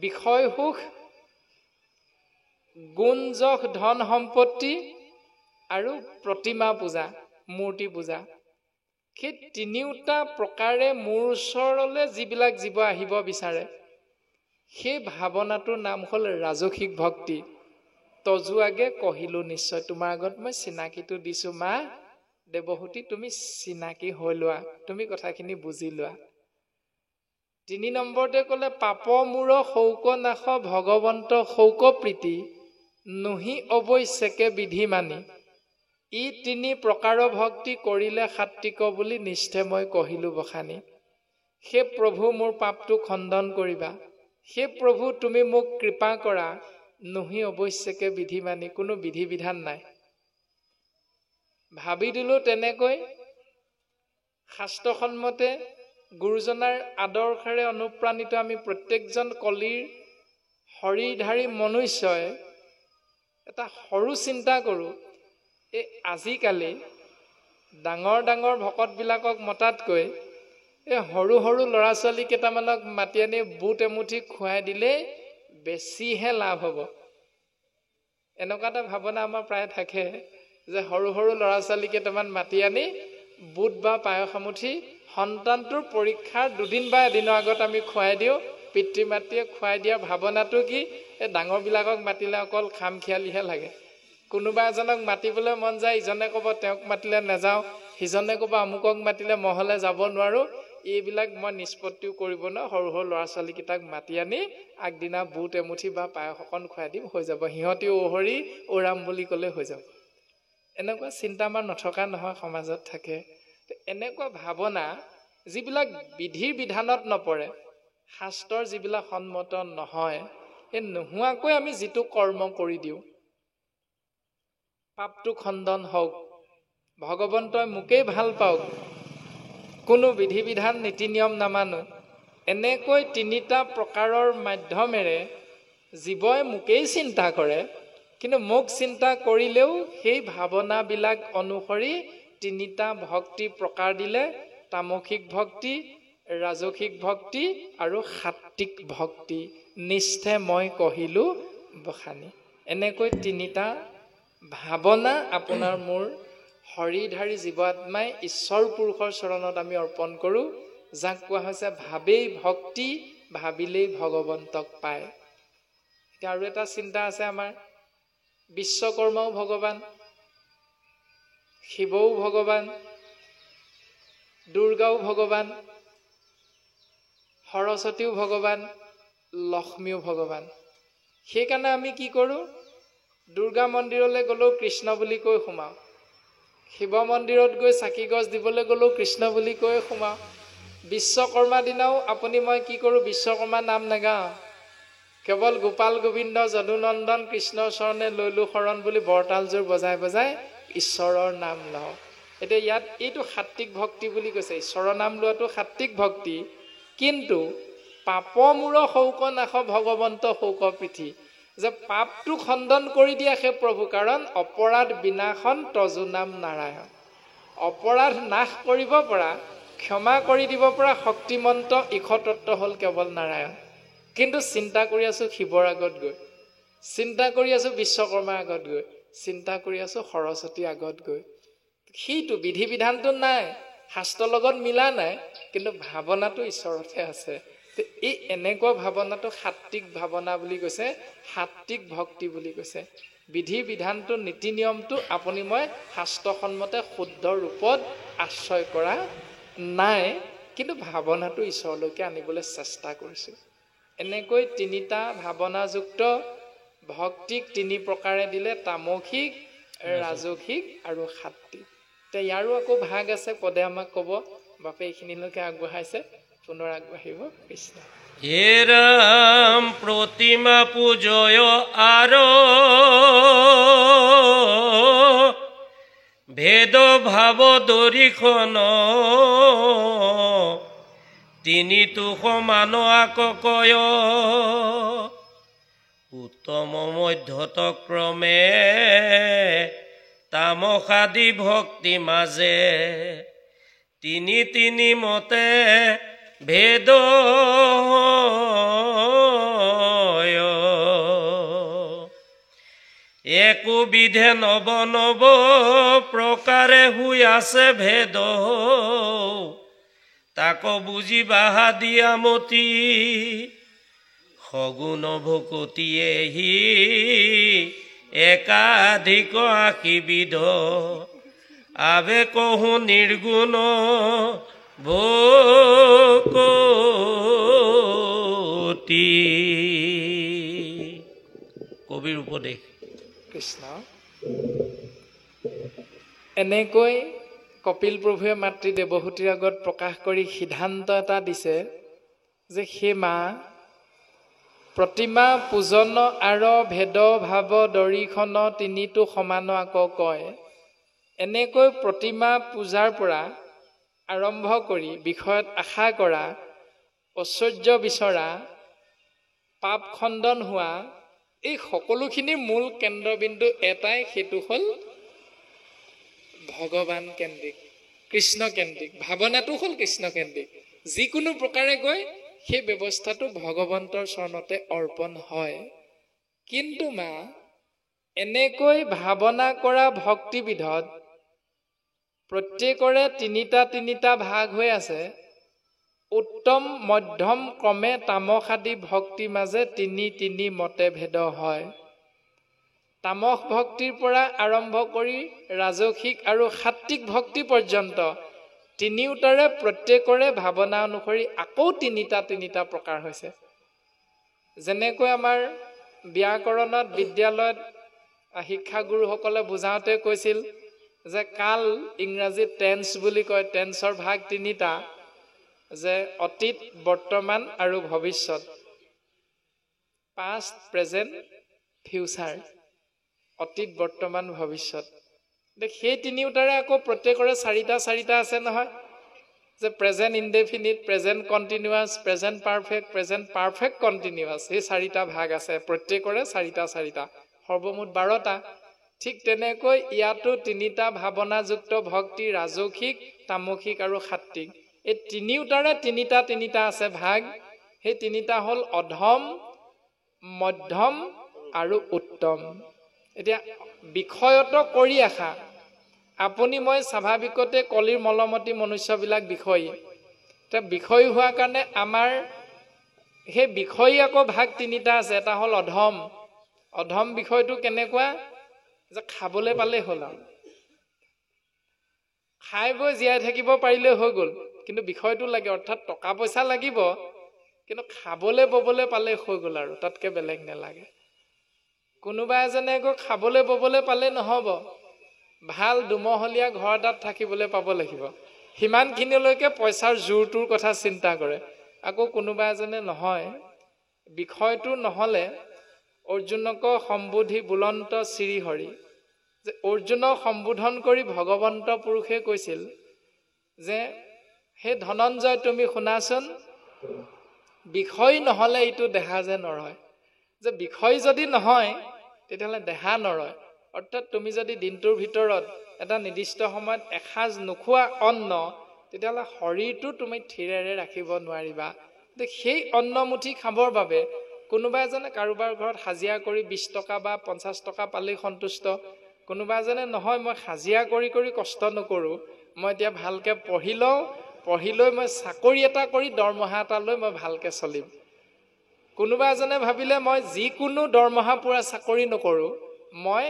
বিষয় সুখ, গুণ যশ ধন সম্পত্তি আৰু প্ৰতিমা পূজা, মূৰ্তি পূজা, সেই তিনিওটা প্ৰকাৰে মোৰ ওচৰলৈ যিবিলাক জীৱ আহিব বিচাৰে সেই ভাৱনাটোৰ নাম হ'ল ৰাজসিক ভক্তি। তজুৱাগে কহিলো নিশ্চয়, তোমাৰ আগত মই চিনাকিটো দিছোঁ। মা দেৱহূতি, তুমি চিনাকি হৈ লোৱা, তুমি কথাখিনি বুজি লোৱা। ৩ নম্বৰতে ক'লে পাপ মূৰ শৌক নাশ ভগৱন্ত শৌক প্ৰীতি নুহি অৱশ্যেকে বিধি মানি ই তিনি প্ৰকাৰ ভক্তি কৰিলে সাত্বিক বুলি নিষ্ঠে মই কহিলো বখানি। হে প্ৰভু, মোৰ পাপটো খণ্ডন কৰিবা, হে প্ৰভু তুমি মোক কৃপা কৰা, নুহি অৱশ্যেকে বিধি মানি, কোনো বিধি বিধান নাই। ভাবি দিলো তেনেকৈ শাস্ত্ৰসন্মতে গুৰুজনাৰ আদৰ্শৰে অনুপ্ৰাণিত আমি প্ৰত্যেকজন কলিৰ শৰীৰধাৰী মনুষ্যই এটা সৰু চিন্তা কৰোঁ, এই আজিকালি ডাঙৰ ডাঙৰ ভকতবিলাকক মতাতকৈ এই সৰু সৰু ল'ৰা ছোৱালী কেইটামানক মাতি আনি বুট এমুঠি খুৱাই দিলে বেছিহে লাভ হ'ব। এনেকুৱা এটা ভাৱনা আমাৰ প্ৰায় থাকে যে সৰু সৰু ল'ৰা ছোৱালী কেইটামান মাতি আনি বুট বা পায়স এমুঠি সন্তানটোৰ পৰীক্ষাৰ 2 দিন বা এদিনৰ আগত আমি খুৱাই দিওঁ। পিতৃ মাতৃয়ে খুৱাই দিয়াৰ ভাৱনাটো কি, এই ডাঙৰবিলাকক মাতিলে অকল খামখিয়ালিহে লাগে। কোনোবা এজনক মাতিবলৈ মন যায়, ইজনে ক'ব তেওঁক মাতিলে নাযাওঁ, সিজনে ক'ব আমুকক মাতিলে মহলে যাব নোৱাৰোঁ। এইবিলাক মই নিষ্পত্তিও কৰিব নোৱাৰোঁ, সৰু সৰু ল'ৰা ছোৱালীকেইটাক মাতি আনি আগদিনা বুট এমুঠি বা পায়স অকণ খুৱাই দিম, হৈ যাব, সিহঁতি অহৰি ওৰাম বুলি ক'লে হৈ যাব। এনেকুৱা চিন্তা আমাৰ নথকা নহয়, সমাজত থাকে। এনেকুৱা ভাৱনা যিবিলাক বিধিৰ বিধানত নপৰে, শাস্ত্ৰৰ যিবিলাক সন্মত নহয়, সেই নোহোৱাকৈ আমি যিটো কৰ্ম কৰি দিওঁ, পাপটো খণ্ডন হওক, ভগৱন্তই মোকেই ভাল পাওক, কোনো বিধি বিধান নীতি নিয়ম নামানো, এনেকৈ তিনিটা প্ৰকাৰৰ মাধ্যমেৰে জীৱই মোকেই চিন্তা কৰে, কিন্তু মোক চিন্তা কৰিলেও সেই ভাৱনাবিলাক অনুসৰি তিনিটা ভক্তি প্ৰকাৰ দিলে, তামসিক ভক্তি, ৰাজসিক ভক্তি আৰু সাত্বিক ভক্তি। নিষ্ঠে মই কহিলো বখানি। এনেকৈ তিনিটা ভাৱনা আপোনাৰ মোৰ হৰিধাৰী জীৱাত্মাই ঈশ্বৰ পুৰুষৰ চৰণত আমি অৰ্পণ কৰোঁ, যাক কোৱা হৈছে ভাবেই ভক্তি, ভাবিলেই ভগৱন্তক পায়। এতিয়া আৰু এটা চিন্তা আছে আমাৰ, বিশ্বকৰ্মাও ভগৱান, শিৱও ভগৱান, দুৰ্গাও ভগৱান, সৰস্বতীও ভগৱান, লক্ষ্মীও ভগৱান। সেইকাৰণে আমি কি কৰোঁ, দুৰ্গা মন্দিৰলৈ গ'লেও কৃষ্ণ বুলি কৈ সোমাওঁ, শিৱ মন্দিৰত গৈ চাকি গছ দিবলৈ গ'লেও কৃষ্ণ বুলি কৈ সোমাওঁ। বিশ্বকৰ্মা দিনাও আপুনি মই কি কৰোঁ, বিশ্বকৰ্মা নাম নেগাওঁ, কেৱল গোপাল গোবিন্দ যদুনন্দন কৃষ্ণৰ চৰণে লৈলো শৰণ বুলি বৰতালযোৰ বজাই বজাই ঈশ্বৰৰ নাম লওঁ। এতিয়া ইয়াত এইটো সাত্বিক ভক্তি বুলি কৈছে, ঈশ্বৰৰ নাম লোৱাটো সাত্বিক ভক্তি। কিন্তু পাপমূৰ শৌক নাশ ভগৱন্ত শৌক পৃথি, যে পাপটো খণ্ডন কৰি দিয়া সেই প্ৰভু, কাৰণ অপৰাধ বিনাশন তজু নাম নাৰায়ণ। অপৰাধ নাশ কৰিব পৰা, ক্ষমা কৰি দিব পৰা শক্তিমন্ত ইশতত্ব হ'ল কেৱল নাৰায়ণ। কিন্তু চিন্তা কৰি আছোঁ শিৱৰ আগত গৈ, চিন্তা কৰি আছোঁ বিশ্বকৰ্মাৰ আগত গৈ, চিন্তা কৰি আছোঁ সৰস্বতীৰ আগত গৈ। সেইটো বিধি বিধানটো নাই, শাস্ত্ৰৰ লগত মিলা নাই, কিন্তু ভাৱনাটো ঈশ্বৰতহে আছে। এই এনেকুৱা ভাৱনাটো সাত্বিক ভাৱনা বুলি কৈছে, সাত্বিক ভক্তি বুলি কৈছে। বিধি বিধানটো নীতি নিয়মটো আপুনি মই শাস্ত্ৰসন্মতে শুদ্ধ ৰূপত আশ্ৰয় কৰা নাই, কিন্তু ভাৱনাটো ঈশ্বৰলৈকে আনিবলৈ চেষ্টা কৰিছোঁ। এনেকৈ তিনিটা ভাৱনাযুক্ত ভক্তিক তিনি প্ৰকাৰে দিলে, তামসিক, ৰাজসিক আৰু সাত্বিক। এতিয়া ইয়াৰো আকৌ ভাগ আছে, পদে আমাক ক'ব। বাপে এইখিনিলৈকে আগবঢ়াইছে, পুনৰ আগবাঢ়িব। কৃষ্ণ। হে ৰাম প্ৰতিমা পূজয় আৰ ভেদ ভাৱ দৰিখন, তিনিটো সমান আককয়, উত্তম মধ্যত ক্ৰমে তামসাদি ভক্তি মাজে, তিনি তিনি মতে ভেদ একোবিধে নৱ নৱ প্ৰকাৰে হৈ আছে ভেদ, তাক বুজি বাহা দিয়া মতি, সগুণ ভকতিয়েহি একাধিক আশীবিধ, আবে কহো নিৰ্গুণ ভকতি। কবিৰ উপদেশ। কৃষ্ণ। এনেকৈ কপিল প্ৰভুৱে মাতৃ দেৱহূতিৰ আগত প্ৰকাশ কৰি সিদ্ধান্ত এটা দিছে যে সেই মা প্ৰতিমা পূজন আৰু ভেদ ভাৱ দৰিখন, তিনিটো সমান আকৌ কয়। এনেকৈ প্ৰতিমা পূজাৰ পৰা আৰম্ভ কৰি বিষয়ত আশা কৰা, ঐশ্বৰ্য বিচৰা, পাপ খণ্ডন হোৱা, এই সকলোখিনিৰ মূল কেন্দ্ৰবিন্দু এটাই, সেইটো হ'ল ভগৱান কেন্দ্ৰিক, কৃষ্ণ কেন্দ্ৰিক। ভাৱনাটো হ'ল কৃষ্ণ কেন্দ্ৰিক। যিকোনো প্ৰকাৰে গৈ সেই ব্যৱস্থাটো ভগৱন্তৰ চৰণতে অৰ্পণ হয়। কিন্তু মা এনেকৈ ভাৱনা কৰা ভক্তিবিধত প্ৰত্যেকৰে তিনিটা তিনিটা ভাগ হৈ আছে। উত্তম মধ্যম ক্ৰমে তামসাদি ভক্তিৰ মাজে তিনি তিনি মতে ভেদ হয়। তামস ভক্তিৰ পৰা আৰম্ভ কৰি ৰাজসিক আৰু সাত্বিক ভক্তি পৰ্যন্ত তিনিওটাৰে প্ৰত্যেকৰে ভাৱনা অনুসৰি আকৌ তিনিটা তিনিটা প্ৰকাৰ হৈছে। যেনেকৈ আমাৰ ব্যাকৰণত বিদ্যালয়ত শিক্ষাগুৰুসকলে বুজাওঁতে কৈছিল যে কাল, ইংৰাজীত টেন্স বুলি কয়, টেন্সৰ ভাগ তিনিটা, যে অতীত, বৰ্তমান আৰু ভৱিষ্যত, পাষ্ট, প্ৰেজেণ্ট, ফিউচাৰ, অতীত, বৰ্তমান, ভৱিষ্যত। সেই তিনিওটাৰে আকৌ প্ৰত্যেকৰে চাৰিটা চাৰিটা আছে নহয়। যে present indefinite, present continuous, present perfect continuous, এই 4টা ভাগ আছে, প্ৰত্যেকৰে 4টা সৰ্বমুঠ 12টা। ঠিক তেনেকৈ ইয়াতো 3টা ভাৱনাযুক্ত ভক্তি, ৰাজসিক, তামসিক আৰু সাত্বিক। এই তিনিওটাৰে 3টা আছে ভাগ। সেই 3টা হ'ল অধম, মধ্যম আৰু উত্তম। এতিয়া বিষয়ত কৰি আশা, আপুনি মই স্বাভাৱিকতে কলিৰ মলমতি মনুষ্যবিলাক বিষয়ী। এতিয়া বিষয়ী হোৱাৰ কাৰণে আমাৰ সেই বিষয়ী আকৌ ভাগ 3টা আছে। এটা হ'ল অধম। অধম বিষয়টো কেনেকুৱা, যে খাবলৈ পালেই হ'ল আৰু খাই বৈ জীয়াই থাকিব পাৰিলে হৈ গ'ল, কিন্তু বিষয়টো লাগে, অৰ্থাৎ টকা পইচা লাগিব, কিন্তু খাবলৈ ববলৈ পালে হৈ গ'ল আৰু তাতকে বেলেগ নালাগে। কোনোবা এজনে আকৌ খাবলৈ ববলৈ পালে নহ'ব, ভাল দুমহলীয়া ঘৰ এটাত থাকিবলৈ পাব লাগিব। সিমানখিনিলৈকে পইচাৰ জোৰটোৰ কথা চিন্তা কৰে। আকৌ কোনোবা এজনে নহয়, বিষয়টো নহ'লে অৰ্জুনক সম্বোধি বুলন্ত শ্ৰীহৰি, যে অৰ্জুনক সম্বোধন কৰি ভগৱন্ত পুৰুষে কৈছিল যে হে ধনঞ্জয়, তুমি শুনাচোন, বিষয় নহ'লে এইটো দেহা যে নৰয়। যে বিষয় যদি নহয় তেতিয়াহ'লে দেহা নৰয়। অৰ্থাৎ তুমি যদি দিনটোৰ ভিতৰত এটা নিৰ্দিষ্ট সময়ত এসাঁজ নোখোৱা অন্ন, তেতিয়াহ'লে শৰীৰটো তুমি থিৰেৰে ৰাখিব নোৱাৰিবা। সেই অন্নমুঠি খাবৰ বাবে কোনোবা এজনে কাৰোবাৰ ঘৰত হাজিৰা কৰি 20 টকা বা 50 টকা পালেই সন্তুষ্ট। কোনোবা এজনে নহয়, মই হাজিৰা কৰি কষ্ট নকৰোঁ, মই এতিয়া ভালকৈ পঢ়ি লৈ মই চাকৰি এটা কৰি দৰমহা এটা লৈ মই ভালকৈ চলিম। কোনোবা এজনে ভাবিলে মই যিকোনো দৰমহা পোৱা চাকৰি নকৰোঁ, মই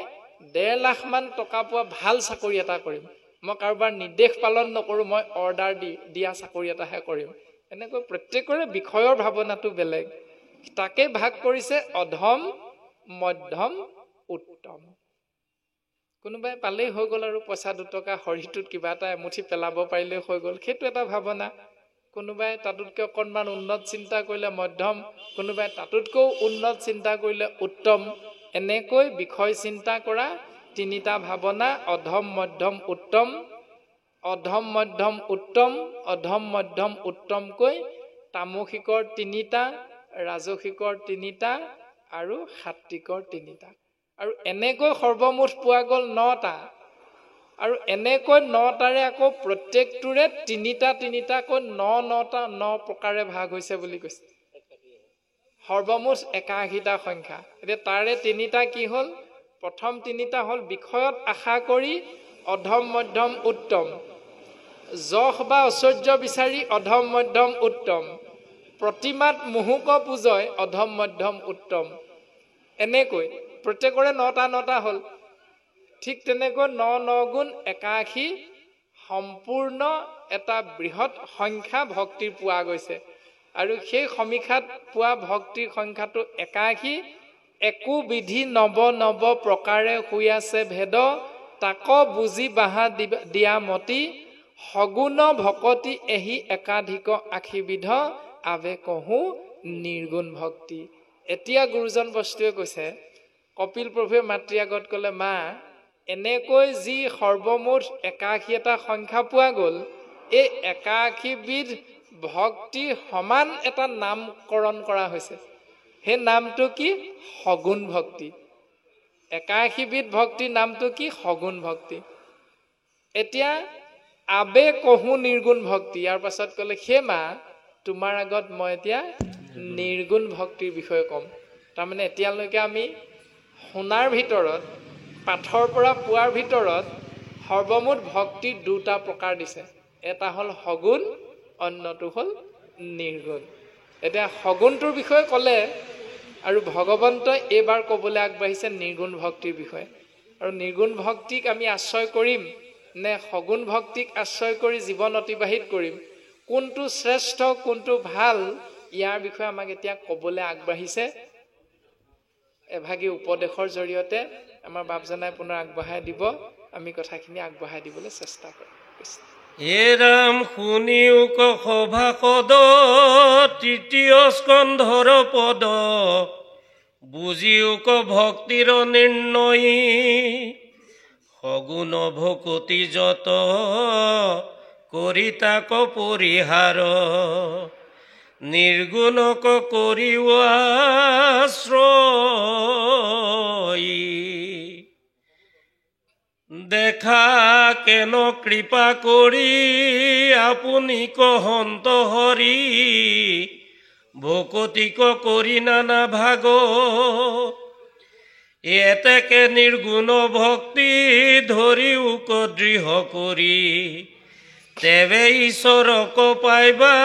1.5 লাখ মান টকা পোৱা ভাল চাকৰি এটা কৰিম। মই কাৰোবাৰ নিৰ্দেশ পালন নকৰোঁ, মই অৰ্ডাৰ দিয়া চাকৰি এটাহে কৰিম। এনেকৈ প্ৰত্যেকৰে বিষয়ৰ ভাৱনাটো বেলেগ। তাকে ভাগ কৰিছে অধম, মধ্যম, উত্তম। কোনোবাই পালেই হৈ গ'ল আৰু পইচা 2 টকা শৰীৰটোত কিবা এটা এমুঠি পেলাব পাৰিলে হৈ গ'ল, সেইটো এটা ভাৱনা। কোনোবাই তাতোতকৈ অকণমান উন্নত চিন্তা কৰিলে মধ্যম, কোনোবাই তাতোতকৈও উন্নত চিন্তা কৰিলে উত্তম। এনেকৈ বিষয় চিন্তা কৰা 3টা ভাৱনা, অধম, মধ্যম, উত্তম। অধম, মধ্যম, উত্তম, অধম, মধ্যম, উত্তমকৈ তামসিকৰ 3টা, ৰাজসিকৰ 3টা আৰু সাত্বিকৰ 3টা। আৰু এনেকৈ সৰ্বমুঠ পোৱা গ'ল 9টা। আৰু এনেকৈ 9টাৰে আকৌ প্ৰত্যেকটোৰে 3টাকৈ 9 প্ৰকাৰে ভাগ হৈছে বুলি কৈছে। সৰ্বমুঠ 81টা সংখ্যা। এতিয়া তাৰে 3টা কি হ'ল? প্ৰথম 3টা হ'ল বিষয়ত আশা কৰি অধম, মধ্যম, উত্তম। যশ বা ঐশ্বৰ্য বিচাৰি অধম, মধ্যম, উত্তম। প্ৰতিমাত মুহুক পূজয় অধম, মধ্যম, উত্তম। এনেকৈ প্ৰত্যেকৰে 9টা হ'ল। ঠিক তেনেকৈ 9 গুণ 81 সম্পূৰ্ণ এটা বৃহৎ সংখ্যা ভক্তিৰ পোৱা গৈছে। আৰু সেই সমীক্ষাত পোৱা ভক্তিৰ সংখ্যাটো 81। একো বিধি নৱ প্ৰকাৰে শুই আছে ভেদ, তাক বুজি বাহা দিয়া মতি, সগুণ ভকতি এহি একাধিক আশীবিধ, আবে কহো নিৰ্গুণ ভক্তি। এতিয়া গুৰুজন বস্তুৱে কৈছে, কপিল প্ৰভুৱে মাতৃ আগত ক'লে, মা এনেকৈ যি সৰ্বমুঠ 81টা সংখ্যা পোৱা গ'ল, এই 81 বিধ ভক্তি সমান এটা নামকৰণ কৰা হৈছে। সেই নামটো কি? সগুণ ভক্তি। 81 বিধ ভক্তিৰ নামটো কি? সগুণ ভক্তি। এতিয়া আবে কহো নিৰ্গুণ ভক্তি। ইয়াৰ পাছত ক'লে, সেই মা তোমাৰ আগত মই এতিয়া নিৰ্গুণ ভক্তিৰ বিষয়ে ক'ম। তাৰমানে এতিয়ালৈকে আমি শুনাৰ ভিতৰত, পাঠৰ পৰা পোৱাৰ ভিতৰত সৰ্বমুঠ ভক্তিৰ 2টা প্ৰকাৰ দিছে। এটা হ'ল সগুণ, অন্যটো হ'ল নিৰ্গুণ। এতিয়া সগুণটোৰ বিষয়ে ক'লে, আৰু ভগৱন্তই এইবাৰ ক'বলৈ আগবাঢ়িছে নিৰ্গুণ ভক্তিৰ বিষয়ে। আৰু নিৰ্গুণ ভক্তিক আমি আশ্ৰয় কৰিম নে সগুণ ভক্তিক আশ্ৰয় কৰি জীৱন অতিবাহিত কৰিম, কোনটো শ্ৰেষ্ঠ, কোনটো ভাল, ইয়াৰ বিষয়ে আমাক এতিয়া ক'বলৈ আগবাঢ়িছে। এভাগী উপদেশৰ জৰিয়তে আমাৰ বাপজনাই পুনৰ আগবঢ়াই দিব। আমি কথাখিনি আগবঢ়াই দিবলৈ চেষ্টা কৰিম। হে ৰাম শুনিও সভা কদ, 3য় স্কন্ধৰ পদ, বুজিও ভক্তিৰ নিৰ্ণয়ী, সগুণ ভকতি যত কৰি তাক পৰিহাৰ নিৰ্গুণক কৰিও আশ্ৰয় দেখা কেন কৃপা কৰি আপুনি কহন্ত হৰি ভকতিক কৰি নানা ভাগ এতেকে নিৰ্গুণ ভক্তি ধৰি উক দৃঢ় কৰি তেবে ঈশ্বৰক পাইবা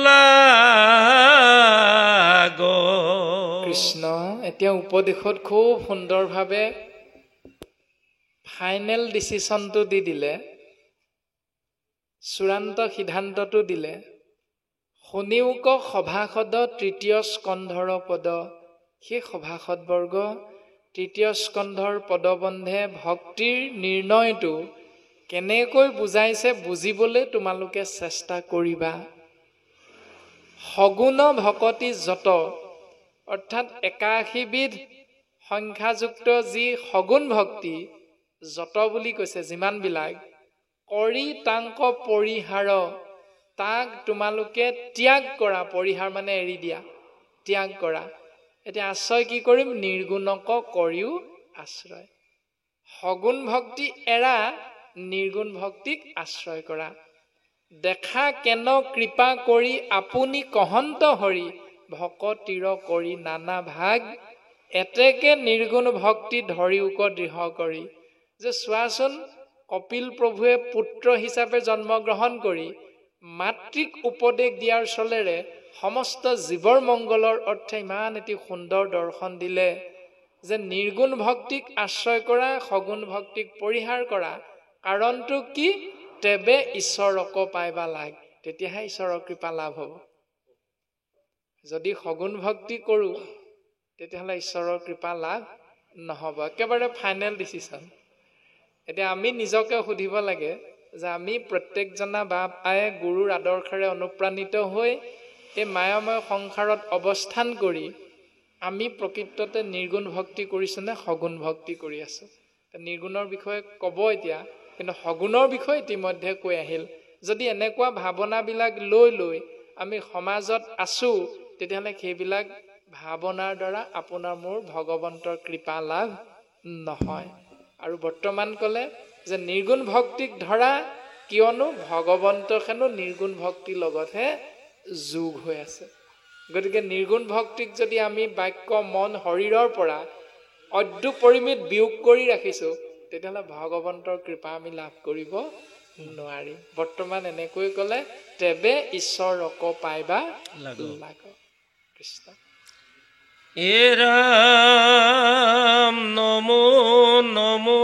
লাগ। কৃষ্ণ এতিয়া উপদেশত খুব সুন্দৰভাৱে ফাইনেল ডিচিশ্যনটো দি দিলে, চূড়ান্ত সিদ্ধান্তটো দিলে। শুনিওক সভাসদ তৃতীয় স্কন্ধৰ পদ। সেই সভাসদবৰ্গ তৃতীয় স্কন্ধৰ পদবন্ধে ভক্তিৰ নিৰ্ণয়টো কেনেকৈ বুজাইছে বুজিবলৈ তোমালোকে চেষ্টা কৰিবা। সগুণ ভকতি যত, অৰ্থাৎ ৮১ বিধ সংখ্যাযুক্ত যি সগুণ ভক্তি, যত বুলি কৈছে যিমানবিলাক, কৰি তাংক পৰিহাৰ, তাক তোমালোকে ত্যাগ কৰা। পৰিহাৰ মানে এৰি দিয়া, ত্যাগ কৰা। এতিয়া আশ্ৰয় কি কৰিম? নিৰ্গুণক কৰিও আশ্ৰয়। সগুণ ভক্তি এৰা, নিৰ্গুণ ভক্তিক আশ্ৰয় কৰা। দেখা কেন কৃপা কৰি আপুনি কহন্ত হৰি ভকতিৰ কৰি নানা ভাগ এতেকে নিৰ্গুণ ভক্তি ধৰি উক দৃঢ় কৰি। যে চোৱাচোন, কপিল প্ৰভুৱে পুত্ৰ হিচাপে জন্মগ্ৰহণ কৰি মাতৃক উপদেশ দিয়াৰ চলেৰে সমস্ত জীৱৰ মংগলৰ অৰ্থে ইমান এটি সুন্দৰ দৰ্শন দিলে যে নিৰ্গুণ ভক্তিক আশ্ৰয় কৰা, সগুণ ভক্তিক পৰিহাৰ কৰা। কাৰণটো কি? তেবে ঈশ্বৰক পাইবা লাগ। তেতিয়াহে ঈশ্বৰৰ কৃপা লাভ হ'ব। যদি সগুণ ভক্তি কৰোঁ তেতিয়াহ'লে ঈশ্বৰৰ কৃপা লাভ নহ'ব। একেবাৰে ফাইনেল ডিচিশ্যন। এতিয়া আমি নিজকে সুধিব লাগে যে আমি প্ৰত্যেকজনা বাপায়ে গুৰুৰ আদৰ্শৰে অনুপ্ৰাণিত হৈ এই মায়াময় সংসাৰত অৱস্থান কৰি আমি প্ৰকৃততে নিৰ্গুণ ভক্তি কৰিছোঁ নে সগুণ ভক্তি কৰি আছোঁ? নিৰ্গুণৰ বিষয়ে ক'ব এতিয়া, কিন্তু সগুণৰ বিষয়ে ইতিমধ্যে কৈ আহিল। যদি এনেকুৱা ভাৱনাবিলাক লৈ আমি সমাজত আছোঁ, তেতিয়াহ'লে সেইবিলাক ভাৱনাৰ দ্বাৰা আপোনাৰ মোৰ ভগৱন্তৰ কৃপা লাভ নহয়। আৰু বৰ্তমান ক'লে যে নিৰ্গুণ ভক্তিক ধৰা, কিয়নো ভগৱন্ত হেনো নিৰ্গুণ ভক্তিৰ লগতহে যোগ হৈ আছে। গতিকে নিৰ্গুণ ভক্তিক যদি আমি বাক্য মন শৰীৰৰ পৰা অদ্যুপৰিমিত বিয়োগ কৰি ৰাখিছোঁ, তেতিয়াহ'লে ভগৱন্তৰ কৃপা আমি লাভ কৰিব নোৱাৰিম। বৰ্তমান এনেকৈ ক'লে তেবে ঈশ্বৰক পাইবা লাগ। কৃষ্ণ। এ ৰাম নমো নমো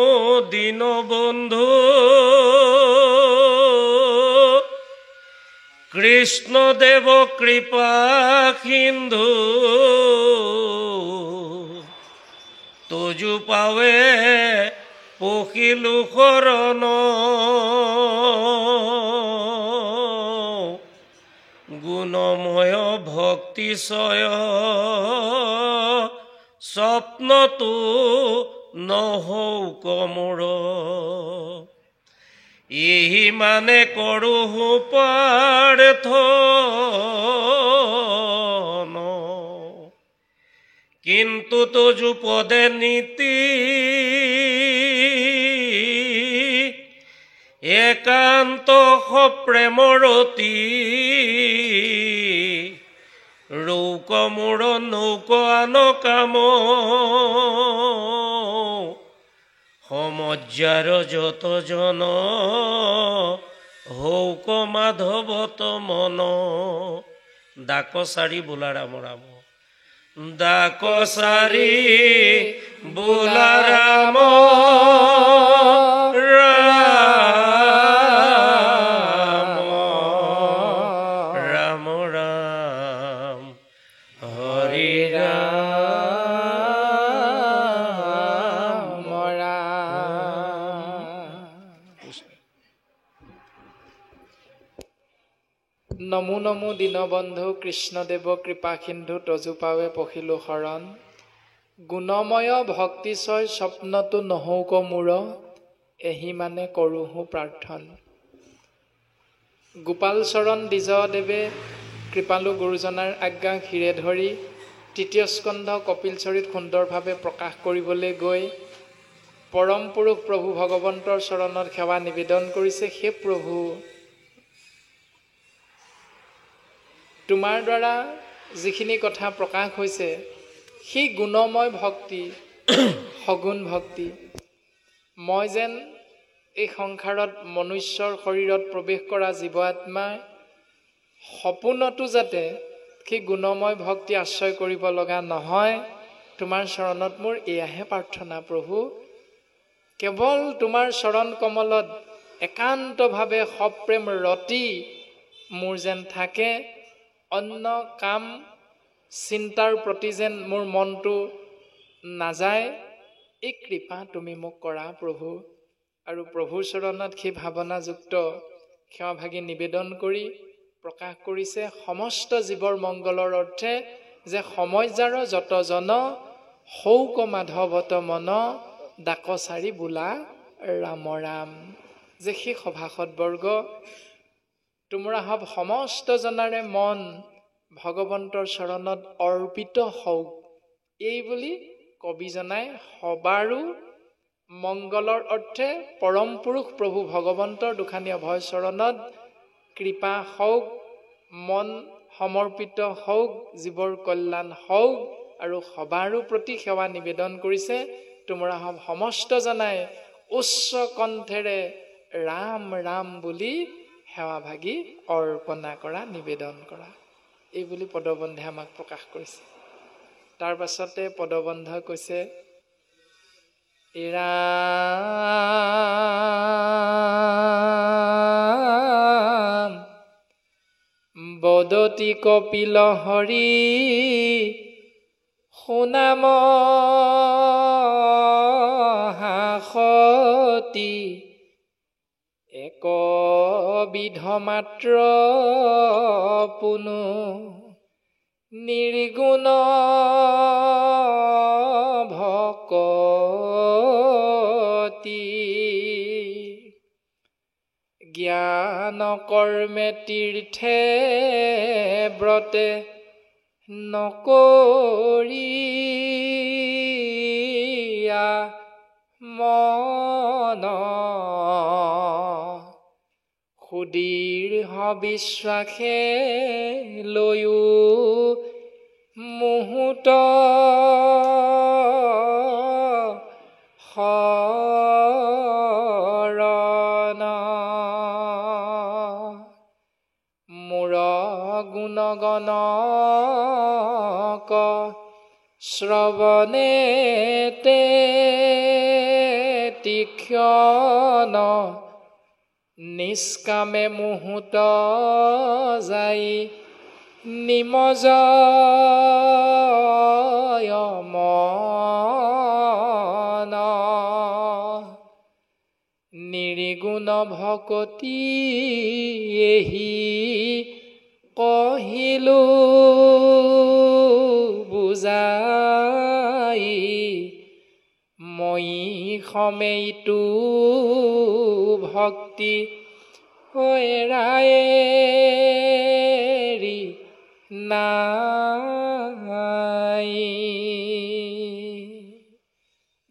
দীনবন্ধু কৃষ্ণদেৱ কৃপা সিন্ধু তজু পাৱে পখিলো শৰণ গুণময় ভক্তিচয় স্বপ্নটো নহৌক মোৰ এহি মানে কৰোঁ প্ৰাৰ্থন কিন্তু তজু পদে নীতি একান্ত সপ্ৰেমৰতি ৰৌক মোৰ নৌক আন কাম সমজ্জাৰ যত জন হৌক মাধৱত মন। ডাকচাৰি বোলা ৰাম ৰাম, ডাকচাৰি বোলা ৰাম ৰাম ৰাম ৰাম হৰি ৰাম নমো নমো দীনবন্ধু কৃষ্ণদেৱ কৃপা সিন্ধু তজু পাৱে পখিলো শৰণ গুণময় ভক্তিচয় স্বপ্নটো নহৌক মোৰ এহি মানে কৰোঁ প্ৰাৰ্থন। গোপাল চৰণ দ্বিজদেৱে কৃপালু গুৰুজনাৰ আজ্ঞা শিৰে ধৰি তৃতীয় স্কন্ধ কপিল চৰিত সুন্দৰভাৱে প্ৰকাশ কৰিবলৈ গৈ পৰম পুৰুষ প্ৰভু ভগৱন্তৰ চৰণত সেৱা নিবেদন কৰিছে। সেই প্ৰভু, তোমাৰ দ্বাৰা যিখিনি কথা প্ৰকাশ হৈছে সেই গুণময় ভক্তি, সগুণ ভক্তি, মই যেন এই সংসাৰত মনুষ্যৰ শৰীৰত প্ৰৱেশ কৰা জীৱ আত্মাই সপোনতো যাতে সেই গুণময় ভক্তি আশ্ৰয় কৰিব লগা নহয়, তোমাৰ চৰণত মোৰ এয়াহে প্ৰাৰ্থনা প্ৰভু। কেৱল তোমাৰ চৰণ কমলত একান্তভাৱে সপ্ৰেম ৰতি মোৰ যেন থাকে, অন্য কাম চিন্তাৰ প্ৰতি যেন মোৰ মনটো নাযায়, এই কৃপা তুমি মোক কৰা প্ৰভু। আৰু প্ৰভুৰ চৰণত সেই ভাৱনাযুক্ত সেৱাভাগী নিবেদন কৰি প্ৰকাশ কৰিছে সমস্ত জীৱৰ মংগলৰ অৰ্থে যে সময় যাৰ যত জন শৌক মাধৱত মন ডাকচাৰি বোলা ৰাম ৰাম। যে সেই সভাসদবৰ্গ তোমৰা হব সমস্ত জনাৰে মন ভগৱন্তৰ চৰণত অৰ্পিত হওক, এই বুলি কবিজনাই সবাৰো মংগলৰ অৰ্থে পৰম পুৰুষ প্ৰভু ভগৱন্তৰ দুখানী অভয় চৰণত কৃপা হওক, মন সমৰ্পিত হওক, জীৱৰ কল্যাণ হওক, আৰু সবাৰো প্ৰতি সেৱা নিবেদন কৰিছে। তোমৰা সমস্ত জনাই উচ্চ কণ্ঠেৰে ৰাম ৰাম বুলি সেৱাভাগী অৰ্পণা কৰা, নিবেদন কৰা, এই বুলি পদবন্ধে আমাক প্ৰকাশ কৰিছে। তাৰ পাছতে পদবন্ধই কৈছে ৰাম বদতি কপিল হৰি সুনাম হাসতি এক বিধ মাত্ৰ পুনু নিৰ্গুণ ভকতি জ্ঞান কৰ্মে তীৰ্থে ব্ৰতে নকৰিয়া মন সুদীৰ্ঘ বিশ্বাসে লৈও মুহূৰ্ত শৰণ মূৰ গুণগণক শ্ৰৱণে তে তীক্ষ্ণ নিষ্কামে মুহূৰ্ত যাই নিমজয় মন নিৰ্গুণ ভকতি এহি কহিলো বুজাই মই সমেইটো ভক্তি হৈৰায়েৰি নাই।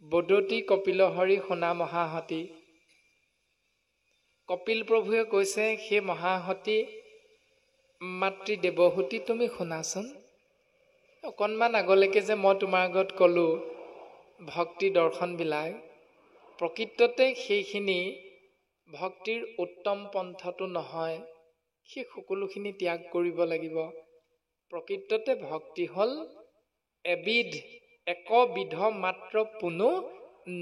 বদতি কপিল হৰি শুনা মহাহতি। কপিল প্ৰভুৱে কৈছে, সেই মহাহতি মাতৃ দেৱহূতি তুমি শুনাচোন। অকণমান আগলৈকে যে মই তোমাৰ আগত ক'লো ভক্তি দৰ্শনবিলাক, প্ৰকৃততে সেইখিনি ভক্তিৰ উত্তম পন্থাটো নহয়, সেই সকলোখিনি ত্যাগ কৰিব লাগিব। প্ৰকৃততে ভক্তি হ'ল একবিধ মাত্ৰ পুনু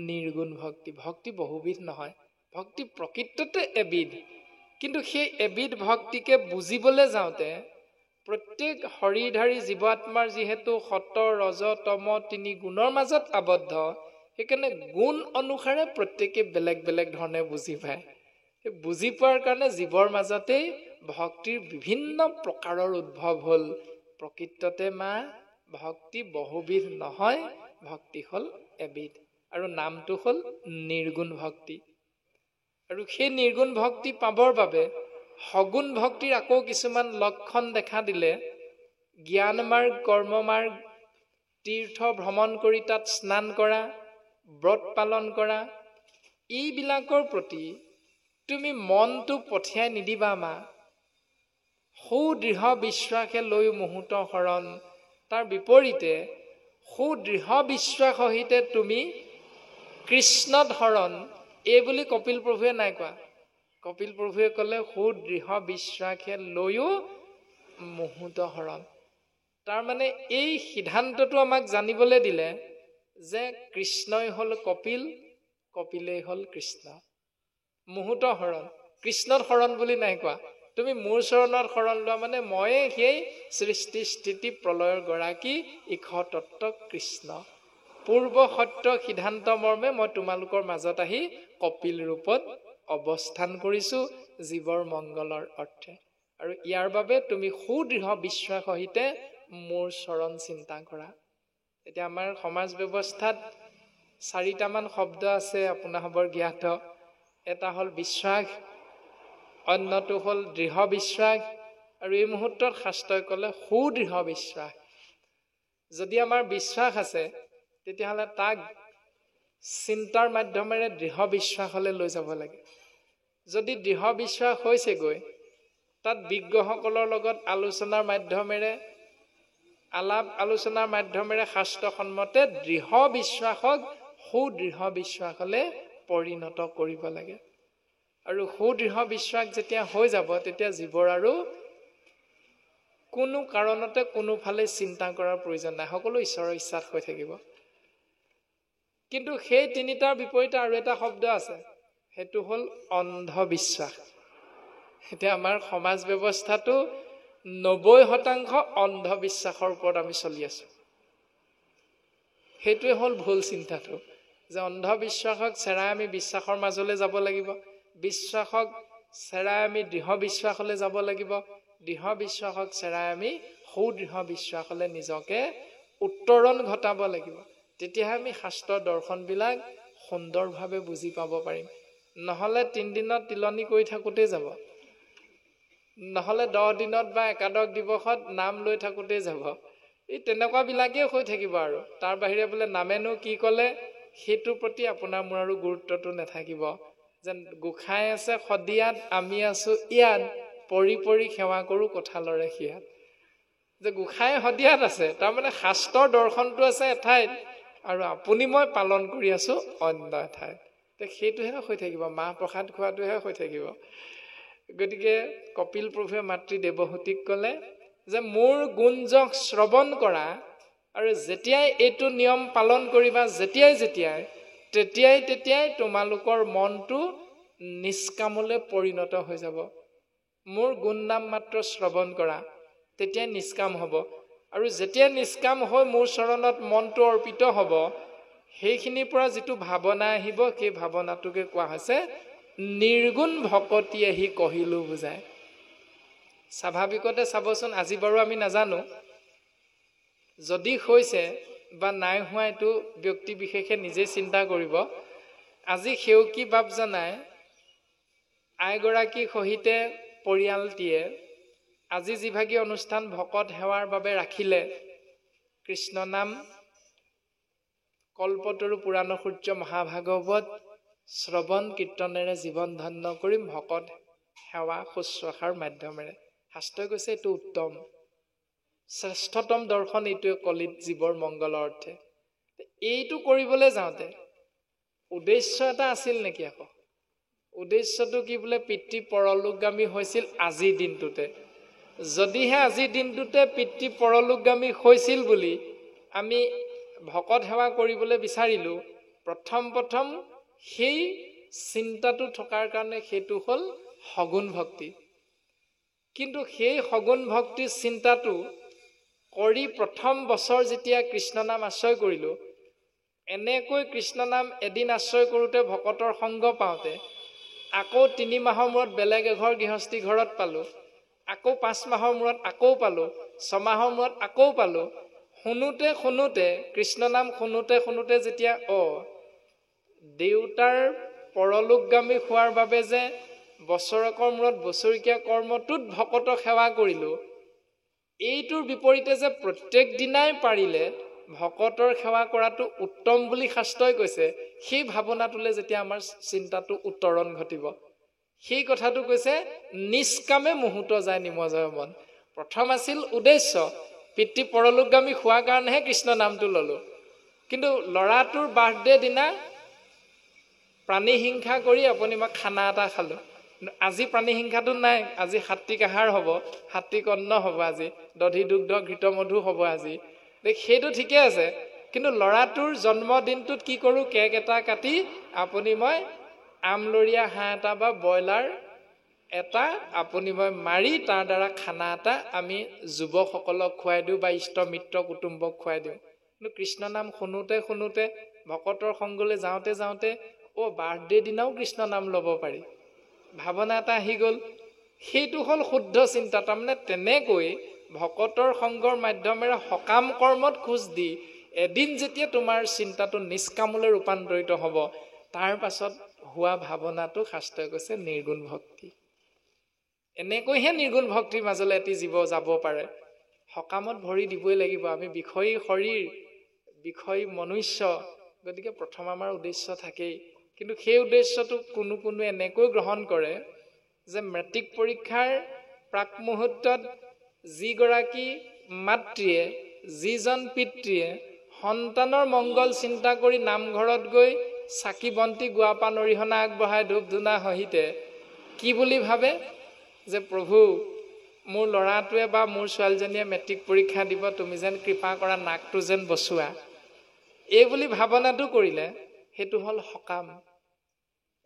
নিৰ্গুণ ভক্তি। ভক্তি বহুবিধ নহয়, ভক্তি প্ৰকৃততে এবিধ। কিন্তু সেই এবিধ ভক্তিকে বুজিবলৈ যাওঁতে প্ৰত্যেক হৰিধাৰী জীৱাত্মাৰ যিহেতু সত ৰজ তম তিনি গুণৰ মাজত আবদ্ধ, সেইকাৰণে গুণ অনুসাৰে প্ৰত্যেকে বেলেগ বেলেগ ধৰণে বুজি পায়। বুজি পোৱাৰ কাৰণে জীৱৰ মাজতেই ভক্তিৰ বিভিন্ন প্ৰকাৰৰ উদ্ভৱ হ'ল। প্ৰকৃততে ভক্তি বহুবিধ নহয়, ভক্তি হ'ল এবিধ, আৰু নামটো হ'ল নিৰ্গুণ ভক্তি। আৰু সেই নিৰ্গুণ ভক্তি পাবৰ বাবে সগুণ ভক্তিৰ আকৌ কিছুমান লক্ষণ দেখা দিলে জ্ঞান মাৰ্গ, কৰ্ম মাৰ্গ, তীৰ্থ ভ্ৰমণ কৰি তাত স্নান কৰা, ব্ৰত পালন কৰা, এইবিলাকৰ প্ৰতি তুমি মনটো পঠিয়াই নিদিবা মা। সুদৃঢ় বিশ্বাসে লৈ মুহূৰ্ত শৰণ। তাৰ বিপৰীতে সুদৃঢ় বিশ্বাস সহিতে তুমি কৃষ্ণত শৰণ, এই বুলি কপিল প্ৰভুৱে নাই কোৱা। কপিল প্ৰভুৱে ক'লে সুদৃঢ় বিশ্বাসে লৈও মুহূৰ্ত শৰণ। তাৰমানে এই সিদ্ধান্তটো আমাক জানিবলৈ দিলে যে কৃষ্ণই হ'ল কপিল, কপিলেই হ'ল কৃষ্ণ। মুহূৰ্ত শৰণ, কৃষ্ণত শৰণ বুলি নাই কোৱা। তুমি মোৰ চৰণত শৰণ লোৱা মানে ময়ে সেই সৃষ্টি স্থিতি প্ৰলয়ৰ গৰাকী ইশ তত্ত্ব কৃষ্ণ। পূৰ্ব সত্য সিদ্ধান্ত মৰ্মে মই তোমালোকৰ মাজত আহি কপিল ৰূপত অৱস্থান কৰিছো জীৱৰ মংগলৰ অৰ্থে। আৰু ইয়াৰ বাবে তুমি সুদৃঢ় বিশ্বাস সহিতে মোৰ চৰণ চিন্তা কৰা। এতিয়া আমাৰ সমাজ ব্যৱস্থাত 4টামান শব্দ আছে আপোনাসৱৰ জ্ঞাত। এটা হ'ল বিশ্বাস, অন্যটো হ'ল দৃঢ় বিশ্বাস, আৰু এই মুহূৰ্তত শাস্ত্ৰই ক'লে সুদৃঢ় বিশ্বাস। যদি আমাৰ বিশ্বাস আছে তেতিয়াহ'লে তাক চিন্তাৰ মাধ্যমেৰে দৃঢ় বিশ্বাসলৈ লৈ যাব লাগে। যদি দৃঢ় বিশ্বাস হৈছেগৈ, তাত বিজ্ঞসকলৰ লগত আলোচনাৰ মাধ্যমেৰে, আলাপ আলোচনাৰ মাধ্যমেৰে শাস্ত্ৰসন্মতে দৃঢ় বিশ্বাসক সুদৃঢ় বিশ্বাসলৈ পৰিণত কৰিব লাগে। আৰু সুদৃঢ় বিশ্বাস যেতিয়া হৈ যাব তেতিয়া জীৱৰ আৰু কোনো কাৰণতে কোনোফালে চিন্তা কৰাৰ প্ৰয়োজন নাই, সকলো ঈশ্বৰৰ ইচ্ছাত হৈ থাকিব। কিন্তু সেই তিনিটাৰ বিপৰীতে আৰু এটা শব্দ আছে, সেইটো হ'ল অন্ধবিশ্বাস। এতিয়া আমাৰ সমাজ ব্যৱস্থাটো 90% অন্ধবিশ্বাসৰ ওপৰত আমি চলি আছো। সেইটোৱে হ'ল ভুল চিন্তাটো, যে অন্ধবিশ্বাসক চেৰাই আমি বিশ্বাসৰ মাজলৈ যাব লাগিব, বিশ্বাসক চেৰাই আমি দৃঢ় বিশ্বাসলৈ যাব লাগিব, দৃঢ় বিশ্বাসক চেৰাই আমি সুদৃঢ় বিশ্বাসলৈ নিজকে উত্তৰণ ঘটাব লাগিব। তেতিয়াহে আমি শাস্ত্ৰ দৰ্শনবিলাক সুন্দৰভাৱে বুজি পাব পাৰিম। নহ'লে 3 দিনত তিলনি কৰি থাকোঁতেই যাব, নহ'লে 10 দিনত বা একাদশ দিৱসত নাম লৈ থাকোঁতেই যাব। এই তেনেকুৱাবিলাকেই হৈ থাকিব। আৰু তাৰ বাহিৰে বোলে নামেনো কি ক'লে সেইটোৰ প্ৰতি আপোনাৰ মোৰ আৰু গুৰুত্বটো নাথাকিব। যেন গোসাঁই আছে শদিয়াত, আমি আছো ইয়াত, পৰি পৰি সেৱা কৰোঁ কঁঠালৰে সিয়াত। যে গোসাঁই শদিয়াত আছে, তাৰমানে শাস্ত্ৰৰ দৰ্শনটো আছে এঠাইত, আৰু আপুনি মই পালন কৰি আছো অন্য এঠাইত। সেইটোহে হৈ থাকিব, মাহ প্ৰসাদ খোৱাটোহে হৈ থাকিব। গতিকে কপিল প্ৰভুৱে মাতৃ দেৱহূতিক ক'লে যে মোৰ গুঞ্জক শ্ৰৱণ কৰা, আৰু যেতিয়াই এইটো নিয়ম পালন কৰিবা, তেতিয়াই তোমালোকৰ মনটো নিষ্কামলৈ পৰিণত হৈ যাব। মোৰ গুণ নাম মাত্ৰ শ্ৰৱণ কৰা, তেতিয়াই নিষ্কাম হ'ব। আৰু যেতিয়া নিষ্কাম হৈ মোৰ চৰণত মনটো অৰ্পিত হ'ব, সেইখিনিৰ পৰা যিটো ভাৱনা আহিব, সেই ভাৱনাটোকে কোৱা হৈছে নিৰ্গুণ ভকতি আহি কহিলো বুজায়। স্বাভাৱিকতে চাবচোন, আজি বাৰু আমি নাজানো, যদি হৈছে বা নাই হোৱা এইটো ব্যক্তি বিশেষে নিজে চিন্তা কৰিব। আজি সেউকী বাপ জনাই আইগৰাকীৰ সহিতে পৰিয়ালটিয়ে আজি যিভাগী অনুষ্ঠান ভকত সেৱাৰ বাবে ৰাখিলে, কৃষ্ণ নাম, কল্পতৰু পুৰাণ সূৰ্য মহাভাগৱত শ্ৰৱণ কীৰ্তনেৰে জীৱন ধন্য কৰিম ভকত সেৱা শুশ্ৰূষাৰ মাধ্যমেৰে। শাস্ত্ৰই কৈছে এইটো উত্তম, শ্ৰেষ্ঠতম দৰ্শন এইটোৱে কলিত জীৱৰ মংগলৰ অৰ্থে। এইটো কৰিবলৈ যাওঁতে উদ্দেশ্য এটা আছিল নেকি? আকৌ উদ্দেশ্যটো কি? বোলে পিতৃ পৰলোকগামী হৈছিল আজিৰ দিনটোতে। যদিহে আজিৰ দিনটোতে পিতৃ পৰলোকগামী হৈছিল বুলি আমি ভকত সেৱা কৰিবলৈ বিচাৰিলোঁ, প্ৰথম সেই চিন্তাটো থকাৰ কাৰণে সেইটো হ'ল সগুণ ভক্তি। কিন্তু সেই সগুণ ভক্তিৰ চিন্তাটো কৰি প্ৰথম বছৰ যেতিয়া কৃষ্ণ নাম আশ্ৰয় কৰিলোঁ, এনেকৈ কৃষ্ণ নাম এদিন আশ্ৰয় কৰোঁতে ভকতৰ সংগ পাওঁতে আকৌ 3 মাহৰ মূৰত বেলেগ এঘৰ গৃহস্থী ঘৰত পালোঁ, আকৌ 5 মাহৰ মূৰত আকৌ পালোঁ, 6 মাহৰ মূৰত আকৌ পালোঁ। শুনোতে কৃষ্ণ নাম শুনোতে যেতিয়া দেউতাৰ পৰলোকগামী হোৱাৰ বাবে যে বছৰেকৰ মূৰত বছৰেকীয়া কৰ্মটোত ভকতক সেৱা কৰিলোঁ, এইটোৰ বিপৰীতে যে প্ৰত্যেক দিনাই পাৰিলে ভকতৰ সেৱা কৰাটো উত্তম বুলি শাস্ত্ৰই কৈছে, সেই ভাৱনাটোলৈ যেতিয়া আমাৰ চিন্তাটো উত্তৰণ ঘটিব, সেই কথাটো কৈছে নিষ্কামে মুহূৰ্ত যায় নিমজয় মন। প্ৰথম আছিল উদ্দেশ্য, পিতৃ পৰলোকগামী হোৱাৰ কাৰণেহে কৃষ্ণ নামটো ল'লোঁ, কিন্তু ল'ৰাটোৰ বাৰ্থডে দিনা প্ৰাণী হিংসা কৰি আপুনি মই খানা এটা খালোঁ। আজি প্ৰাণী হিংসাটো নাই, আজি সাত্বিক আহাৰ হ'ব, সাত্বিক অন্ন হ'ব, আজি দধি দুগ্ধ ঘৃত মধু হ'ব আজি, সেইটো ঠিকে আছে। কিন্তু ল'ৰাটোৰ জন্মদিনটোত কি কৰোঁ, কেক এটা কাটি আপুনি মই আমলৰীয়া হাঁহ এটা বা ব্ৰইলাৰ এটা আপুনি মই মাৰি তাৰ দ্বাৰা খানা এটা আমি যুৱকসকলক খুৱাই দিওঁ বা ইষ্ট মিত্ৰ কুটুম্বক খুৱাই দিওঁ। কিন্তু কৃষ্ণ নাম শুনোতে শুনোতে ভকতৰ সংগলৈ যাওঁতে যাওঁতে বাৰ্থডে দিনাও কৃষ্ণ নাম ল'ব পাৰি, ভাৱনা এটা আহি গ'ল। সেইটো হ'ল শুদ্ধ চিন্তা। তাৰমানে তেনেকৈ ভকতৰ সংগৰ মাধ্যমেৰে সকাম কৰ্মত খোজ দি এদিন যেতিয়া তোমাৰ চিন্তাটো নিষ্কামলৈ ৰূপান্তৰিত হ'ব, তাৰ পাছত হোৱা ভাৱনাটো শাস্ত্ৰই কৈছে নিৰ্গুণ ভক্তি। এনেকৈহে নিৰ্গুণ ভক্তিৰ মাজলৈ এটি জীৱ যাব পাৰে। সকামত ভৰি দিবই লাগিব, আমি বিষয়ী শৰীৰ, বিষয়ী মনুষ্য, গতিকে প্ৰথম আমাৰ উদ্দেশ্য থাকেই। কিন্তু সেই উদ্দেশ্যটো কোনো এনেকৈ গ্ৰহণ কৰে যে মেট্ৰিক পৰীক্ষাৰ প্ৰাক মুহূৰ্তত যিগৰাকী মাতৃয়ে, যিজন পিতৃয়ে সন্তানৰ মংগল চিন্তা কৰি নামঘৰত গৈ চাকি বন্তি গুৱাপান অৰিহণা আগবঢ়াই ধূপ ধূনা সহিতে কি বুলি ভাবে যে প্ৰভু মোৰ ল'ৰাটোৱে বা মোৰ ছোৱালীজনীয়ে মেট্ৰিক পৰীক্ষা দিব, তুমি যেন কৃপা কৰা, নাকটো যেন বচোৱা, এই বুলি ভাৱনাটো কৰিলে সেইটো হ'ল সকাম।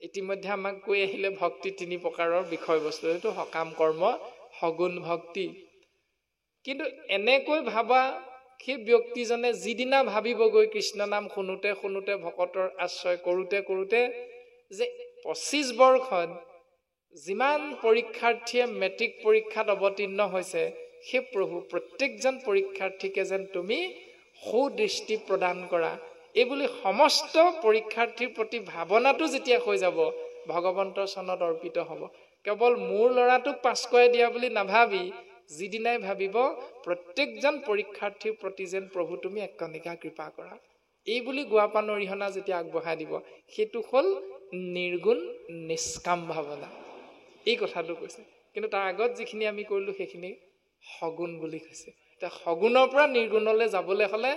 ইতিমধ্যে আমাক কৈ আহিলে ভক্তি তিনি প্ৰকাৰৰ বিষয়বস্তু, সেইটো সকাম কৰ্ম, সগুণ ভক্তি। কিন্তু এনেকৈ ভাবা সেই ব্যক্তিজনে যিদিনা ভাবিবগৈ কৃষ্ণ নাম শুনোতে শুনোতে ভকতৰ আশ্ৰয় কৰোঁতে কৰোঁতে যে 25 বৰ্ষত যিমান পৰীক্ষাৰ্থীয়ে মেট্ৰিক পৰীক্ষাত অৱতীৰ্ণ হৈছে, সেই প্ৰভু প্ৰত্যেকজন পৰীক্ষাৰ্থীকে যেন তুমি সুদৃষ্টি প্ৰদান কৰা, এইবুলি সমস্ত পৰীক্ষাৰ্থীৰ প্ৰতি ভাৱনাটো যেতিয়া হৈ যাব, ভগৱন্তৰ চৰণত অৰ্পিত হ'ব। কেৱল মোৰ ল'ৰাটোক পাছ কৰাই দিয়া বুলি নাভাবি যিদিনাই ভাবিব প্ৰত্যেকজন পৰীক্ষাৰ্থীৰ প্ৰতি যেন প্ৰভু তুমি এক কণিকা কৃপা কৰা, এই বুলি গুৱাপান অৰিহণা যেতিয়া আগবঢ়াই দিব, সেইটো হ'ল নিৰ্গুণ নিষ্কাম ভাৱনা। এই কথাটো কৈছে। কিন্তু তাৰ আগত যিখিনি আমি কৰিলোঁ সেইখিনি সগুণ বুলি কৈছে। এতিয়া সগুণৰ পৰা নিৰ্গুণলৈ যাবলৈ হ'লে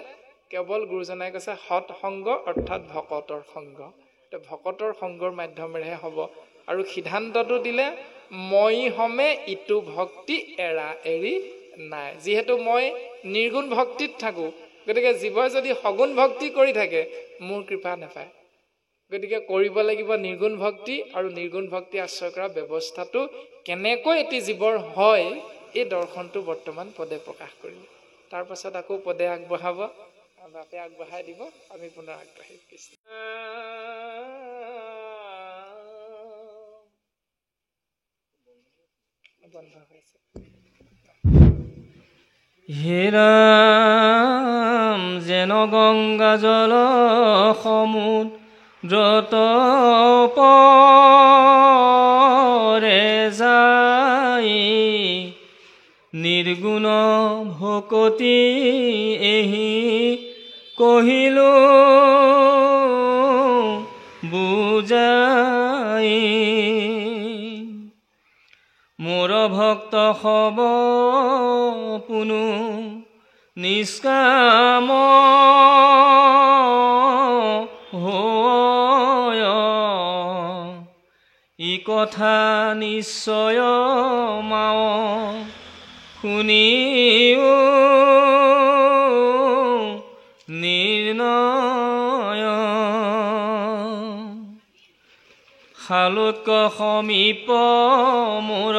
কেৱল গুৰুজনাই কৈছে সৎ সংগ অৰ্থাৎ ভকতৰ সংগ। এতিয়া ভকতৰ সংগৰ মাধ্যমেৰেহে হ'ব। আৰু সিদ্ধান্তটো দিলে মই হমে ইটো ভক্তি এৰা এৰি নাই। যিহেতু মই নিৰ্গুণ ভক্তিত থাকোঁ, গতিকে জীৱই যদি সগুণ ভক্তি কৰি থাকে মোৰ কৃপা নাপায়। গতিকে কৰিব লাগিব নিৰ্গুণ ভক্তি, আৰু নিৰ্গুণ ভক্তি আশ্ৰয় কৰা ব্যৱস্থাটো কেনেকৈ এটি জীৱৰ হয়, এই দৰ্শনটো বৰ্তমান পদে প্ৰকাশ কৰিলে। তাৰ পাছত আকৌ পদে আগবঢ়াব, বাপে আগবঢ়াই দিব, আমি পুনৰ আগবাঢ়িম। কৃষ্ণ বন্ধ হৈছে। হে ৰাম যেন গংগা জল সমুদ্ৰত পৰে যাই, নিৰ্গুণ ভকতি এহি কহিলো বুজাই, মোৰ ভক্ত হব পুনু নিষ্কাম হয়, ই কথা নিশ্চয় মাও শুনিও নিৰ্ণয়, শালুক সমীপ মোৰ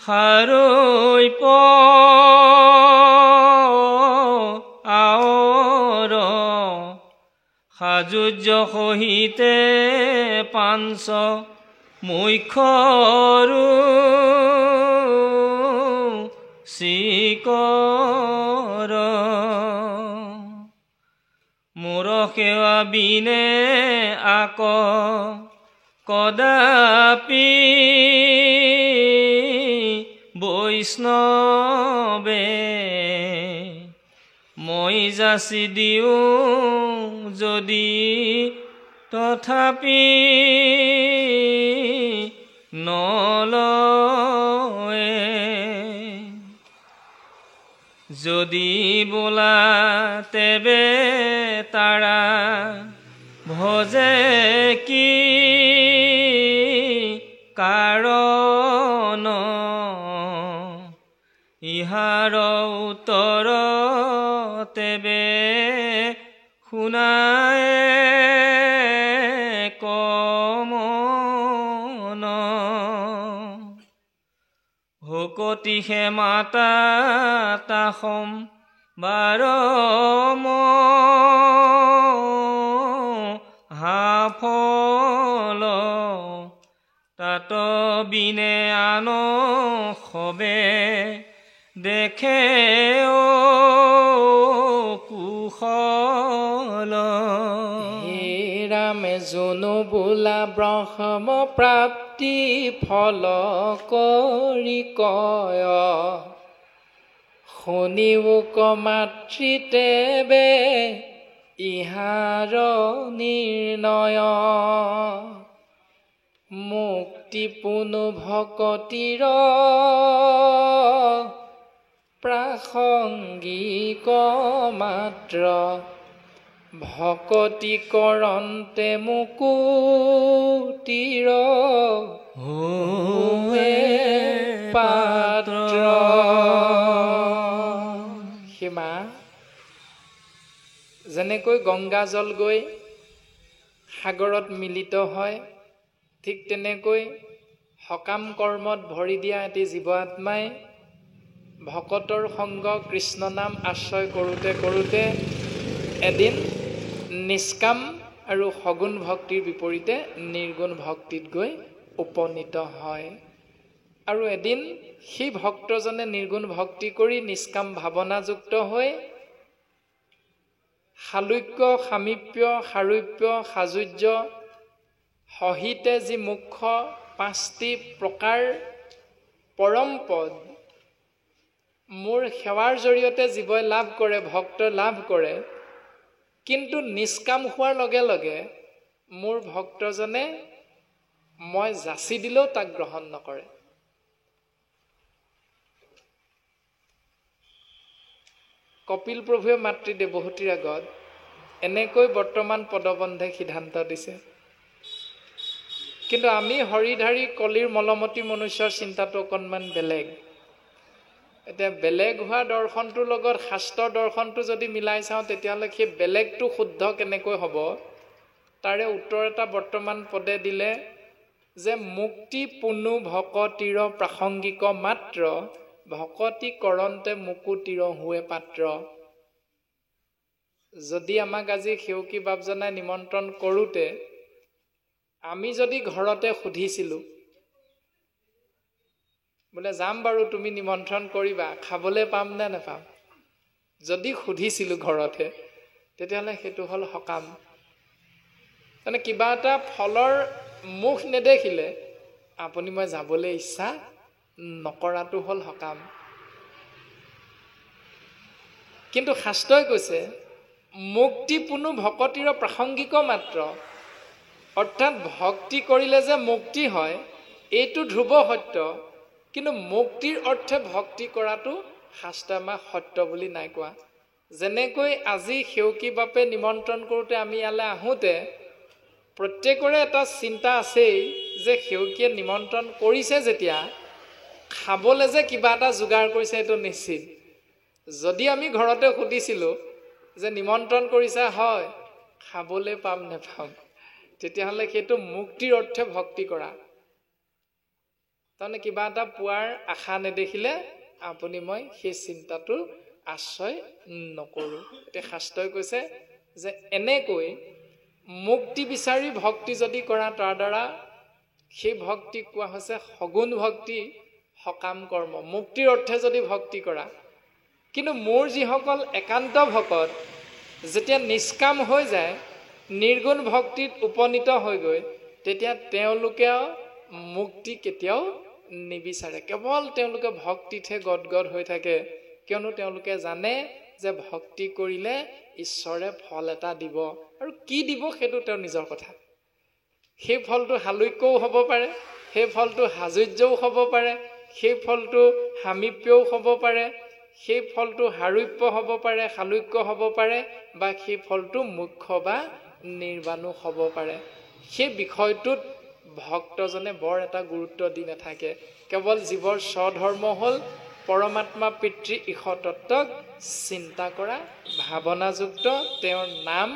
সাৰৈ আৱৰ, সাজুৰ্য সহিতে পাঞ্চ মুখ্যৰু চিকৰ, মোৰ সেৱা বিনে আক কদাপি বৈষ্ণৱে মই যাচি দিওঁ যদি তথাপি নলয়ে যদি বোলা তেবে তাৰা ভজে কি কাৰণ ইহাৰ উত্তৰ তেবে শুনায় কমন ভকতিহে মাতা তাসম বাৰম হাফল তাত বিনে আন সবে দেখে কুশল হে ৰামে জনো বোলা ব্ৰহ্ম প্ৰাপ্তি ফল কৰি কয় শুনিব মাতৃতেবে ইহাৰ নিৰ্ণয় মুক্তি পুনু ভকতিৰ প্ৰাসংগিক মাত্ৰ ভকতি কৰন্তে মুকুতিৰ হোৱে পাত্ৰ সীমা যেনেকৈ গংগা জল গৈ সাগৰত মিলিত হয় ঠিক তেনেকৈ সকাম কৰ্মত ভৰি দিয়া এটি জীৱ আত্মাই ভকতৰ সংগ কৃষ্ণ নাম আশ্ৰয় কৰোঁতে কৰোঁতে এদিন নিষ্কাম আৰু সগুণ ভক্তিৰ বিপৰীতে নিৰ্গুণ ভক্তিত গৈ উপনীত হয় আৰু এদিন সেই ভক্তজনে নিৰ্গুণ ভক্তি কৰি নিষ্কাম ভাৱনাযুক্ত হৈ শালুক্য সামীপ্য সাৰূপ্য সাজুৰ্য সহিতে যি মুখ্য 5টি প্ৰকাৰ পৰম পদ মোৰ সেৱাৰ জৰিয়তে জীৱই লাভ কৰে ভক্ত লাভ কৰে কিন্তু নিষ্কাম হোৱাৰ লগে লগে মোৰ ভক্তজনে মই যাচি দিলেও তাক গ্ৰহণ নকৰে কপিল প্ৰভুৱে মাতৃ দেৱহূতিৰ আগত এনেকৈ বৰ্তমান পদবন্ধে সিদ্ধান্ত দিছে কিন্তু আমি হৰিধাৰী কলিৰ মলমতি মনুষ্যৰ চিন্তাটো অকণমান বেলেগ এতিয়া বেলেগ হোৱা দৰ্শনটোৰ লগত শাস্ত্ৰৰ দৰ্শনটো যদি মিলাই চাওঁ তেতিয়াহ'লে সেই বেলেগটো শুদ্ধ কেনেকৈ হ'ব তাৰে উত্তৰ এটা বৰ্তমান পদে দিলে যে মুক্তি পুনু ভকতিৰ প্ৰাসংগিক মাত্ৰ ভকতি কৰন্তে মুকুতিৰ হোৱে পাত্ৰ যদি আমাক আজি সেউকী বাপজনাই নিমন্ত্ৰণ কৰোঁতে আমি যদি ঘৰতে সুধিছিলোঁ বোলে যাম বাৰু তুমি নিমন্ত্ৰণ কৰিবা খাবলৈ পাম নে নাপাম যদি সুধিছিলোঁ ঘৰতে তেতিয়াহ'লে সেইটো হ'ল সকাম মানে কিবা এটা ফলৰ মুখ নেদেখিলে আপুনি মই যাবলৈ ইচ্ছা নকৰাটো হ'ল সকাম কিন্তু শাস্ত্ৰই কৈছে মুক্তি পুনু ভকতিৰ প্ৰাসংগিক মাত্ৰ অৰ্থাৎ ভক্তি কৰিলে যে মুক্তি হয় এইটো ধ্ৰুৱ সত্য কিন্তু মুক্তিৰ অৰ্থে ভক্তি কৰাটো শাস্ত্ৰই আমাক সত্য বুলি নাই কোৱা যেনেকৈ আজি সেউকী বাপে নিমন্ত্ৰণ কৰোঁতে আমি ইয়ালৈ আহোঁতে প্ৰত্যেকৰে এটা চিন্তা আছেই যে সেউকীয়ে নিমন্ত্ৰণ কৰিছে যেতিয়া খাবলৈ যে কিবা এটা যোগাৰ কৰিছে এইটো নিশ্চিত যদি আমি ঘৰতে সুধিছিলোঁ যে নিমন্ত্ৰণ কৰিছা হয় খাবলৈ পাম নেপাম তেতিয়াহ'লে সেইটো মুক্তিৰ অৰ্থে ভক্তি কৰা তাৰমানে কিবা এটা পোৱাৰ আশা নেদেখিলে আপুনি মই সেই চিন্তাটো আশ্ৰয় নকৰোঁ এতিয়া শাস্ত্ৰই কৈছে যে এনেকৈ মুক্তি বিচাৰি ভক্তি যদি কৰা তাৰ দ্বাৰা সেই ভক্তি কোৱা হৈছে সগুণ ভক্তি সকাম কৰ্ম মুক্তিৰ অৰ্থে যদি ভক্তি কৰা কিন্তু মোৰ যিসকল একান্ত ভকত যেতিয়া নিষ্কাম হৈ যায় নিৰ্গুণ ভক্তিত উপনীত হৈ গৈ তেতিয়া তেওঁলোকেও মুক্তি কেতিয়াও নিবিচাৰে। কেৱল তেওঁলোকে ভক্তিতহে গদগদ হৈ থাকে, কিয়নো তেওঁলোকে জানে যে ভক্তি কৰিলে ঈশ্বৰে ফল এটা দিব, আৰু কি দিব সেইটো তেওঁৰ নিজৰ কথা। সেই ফলটো হালুক্যও হ'ব পাৰে, সেই ফলটো হাজুৰ্যও হ'ব পাৰে, সেই ফলটো সামীপ্যও হ'ব পাৰে, সেই ফলটো হাৰূপ্য হ'ব পাৰে, শালুক্য হ'ব পাৰে, বা সেই ফলটো মুখ্য বা নিৰ্বাণো হ'ব পাৰে। সেই বিষয়টোত ভক্তজনে বৰ এটা গুৰুত্ব দি নাথাকে। কেৱল জীৱৰ স্বধৰ্ম হ'ল পৰমাত্মা পিতৃ ঈশ্বৰতত্ত্বক চিন্তা কৰা, ভাৱনাযুক্ত তেওঁৰ নাম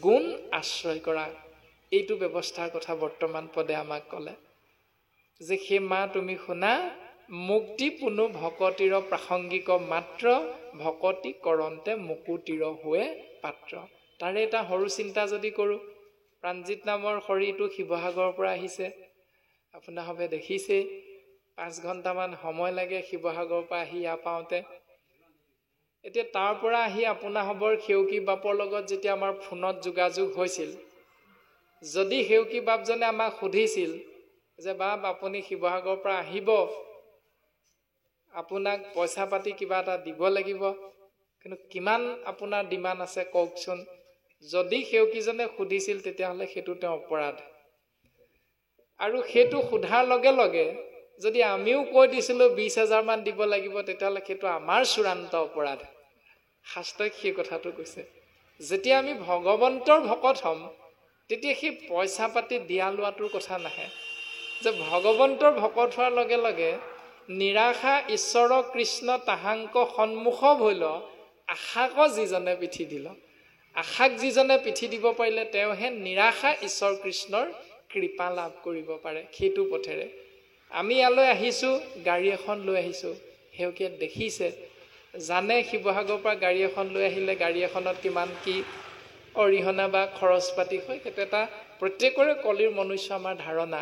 গুণ আশ্ৰয় কৰা। এইটো ব্যৱস্থাৰ কথা বৰ্তমান পদে আমাক ক'লে যে সেই মা তুমি শুনা, মুক্তি পুনু ভকতিৰ প্ৰাসংগিক মাত্ৰ, ভকতি কৰন্তে মুকুতিৰ হোৱে পাত্ৰ। তাৰে এটা সৰু চিন্তা যদি কৰোঁ, প্ৰাণজিৎ নামৰ শৰীৰটো শিৱসাগৰৰ পৰা আহিছে, আপোনাৰ সবে দেখিছেই। 5 ঘণ্টামান সময় লাগে শিৱসাগৰৰ পৰা আহি ইয়াৰ পাওঁতে। এতিয়া তাৰ পৰা আহি আপোনাৰ সবৰ সেউকী বাপৰ লগত যেতিয়া আমাৰ ফোনত যোগাযোগ হৈছিল, যদি সেউকী বাপজনে আমাক সুধিছিল যে বাপ আপুনি শিৱসাগৰৰ পৰা আহিব, আপোনাক পইচা পাতি কিবা এটা দিব লাগিব, কিন্তু কিমান আপোনাৰ ডিমাণ্ড আছে কওকচোন, যদি সেউকীজনে সুধিছিল তেতিয়াহ'লে সেইটো তেওঁ অপৰাধ। আৰু সেইটো সোধাৰ লগে লগে যদি আমিও কৈ দিছিলোঁ 20,000 মান দিব লাগিব, তেতিয়াহ'লে সেইটো আমাৰ চূড়ান্ত অপৰাধ। শাস্ত্ৰই সেই কথাটো কৈছে। যেতিয়া আমি ভগৱন্তৰ ভকত হ'ম, তেতিয়া সেই পইচা পাতি দিয়া লোৱাটোৰ কথা নাহে। যে ভগৱন্তৰ ভকত হোৱাৰ লগে লগে নিৰাশা ঈশ্বৰ কৃষ্ণ তাহাংক সন্মুখ ভৈল, আশাক যিজনে পিঠি দিল। আশাক যিজনে পিঠি দিব পাৰিলে তেওঁহে নিৰাশা ঈশ্বৰ কৃষ্ণৰ কৃপা লাভ কৰিব পাৰে। সেইটো পথেৰে আমি ইয়ালৈ আহিছোঁ, গাড়ী এখন লৈ আহিছোঁ। সেউকীয়ে দেখিছে, জানে শিৱসাগৰৰ পৰা গাড়ী এখন লৈ আহিলে গাড়ী এখনত কিমান কি অৰিহণা বা খৰচ পাতি হয়, সেইটো এটা প্ৰত্যেকৰে কলিৰ মনুষ্য আমাৰ ধাৰণা।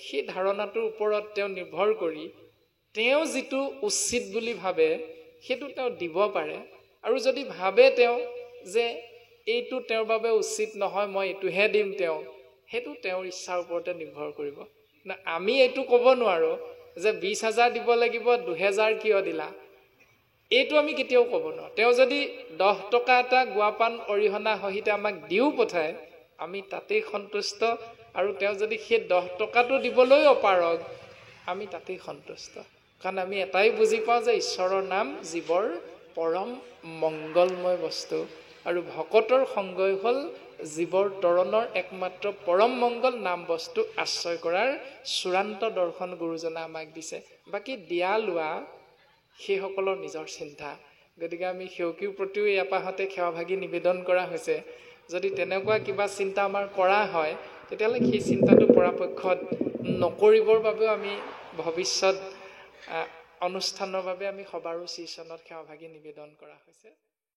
সেই ধাৰণাটোৰ ওপৰত তেওঁ নিৰ্ভৰ কৰি তেওঁ যিটো উচিত বুলি ভাবে সেইটো তেওঁ দিব পাৰে। আৰু যদি ভাবে তেওঁ যে এইটো তেওঁৰ বাবে উচিত নহয়, মই এইটোহে দিম তেওঁক, সেইটো তেওঁৰ ইচ্ছাৰ ওপৰতে নিৰ্ভৰ কৰিব। আমি এইটো ক'ব নোৱাৰোঁ যে 20,000 দিব লাগিব, 2,000 কিয় দিলা, এইটো আমি কেতিয়াও ক'ব নোৱাৰোঁ। তেওঁ যদি 10 টকা এটা গুৱাপান অৰিহণা সহিতে আমাক দিও পঠায়, আমি তাতেই সন্তুষ্ট। আৰু তেওঁ যদি সেই 10 টকাটো দিবলৈ অপাৰগ, আমি তাতেই সন্তুষ্ট। কাৰণ আমি এটাই বুজি পাওঁ যে ঈশ্বৰৰ নাম জীৱৰ পৰম মংগলময় বস্তু, আৰু ভকতৰ সংগই হ'ল জীৱৰ তৰণৰ একমাত্ৰ পৰম মংগল নাম বস্তু আশ্ৰয় কৰাৰ চূড়ান্ত দৰ্শন গুৰুজনে আমাক দিছে। বাকী দিয়া লোৱা সেইসকলৰ নিজৰ চিন্তা। গতিকে আমি সেউকীৰ প্ৰতিও এই আপাহতে সেৱাভাগী নিবেদন কৰা হৈছে। যদি তেনেকুৱা কিবা চিন্তা আমাৰ কৰা হয়, তেতিয়াহ'লে সেই চিন্তাটো পৰাপক্ষত নকৰিবৰ বাবেও আমি ভৱিষ্যত অনুষ্ঠানৰ বাবে আমি সবাৰো শ্ৰীচৰণত সেৱাভাগী নিবেদন কৰা হৈছে।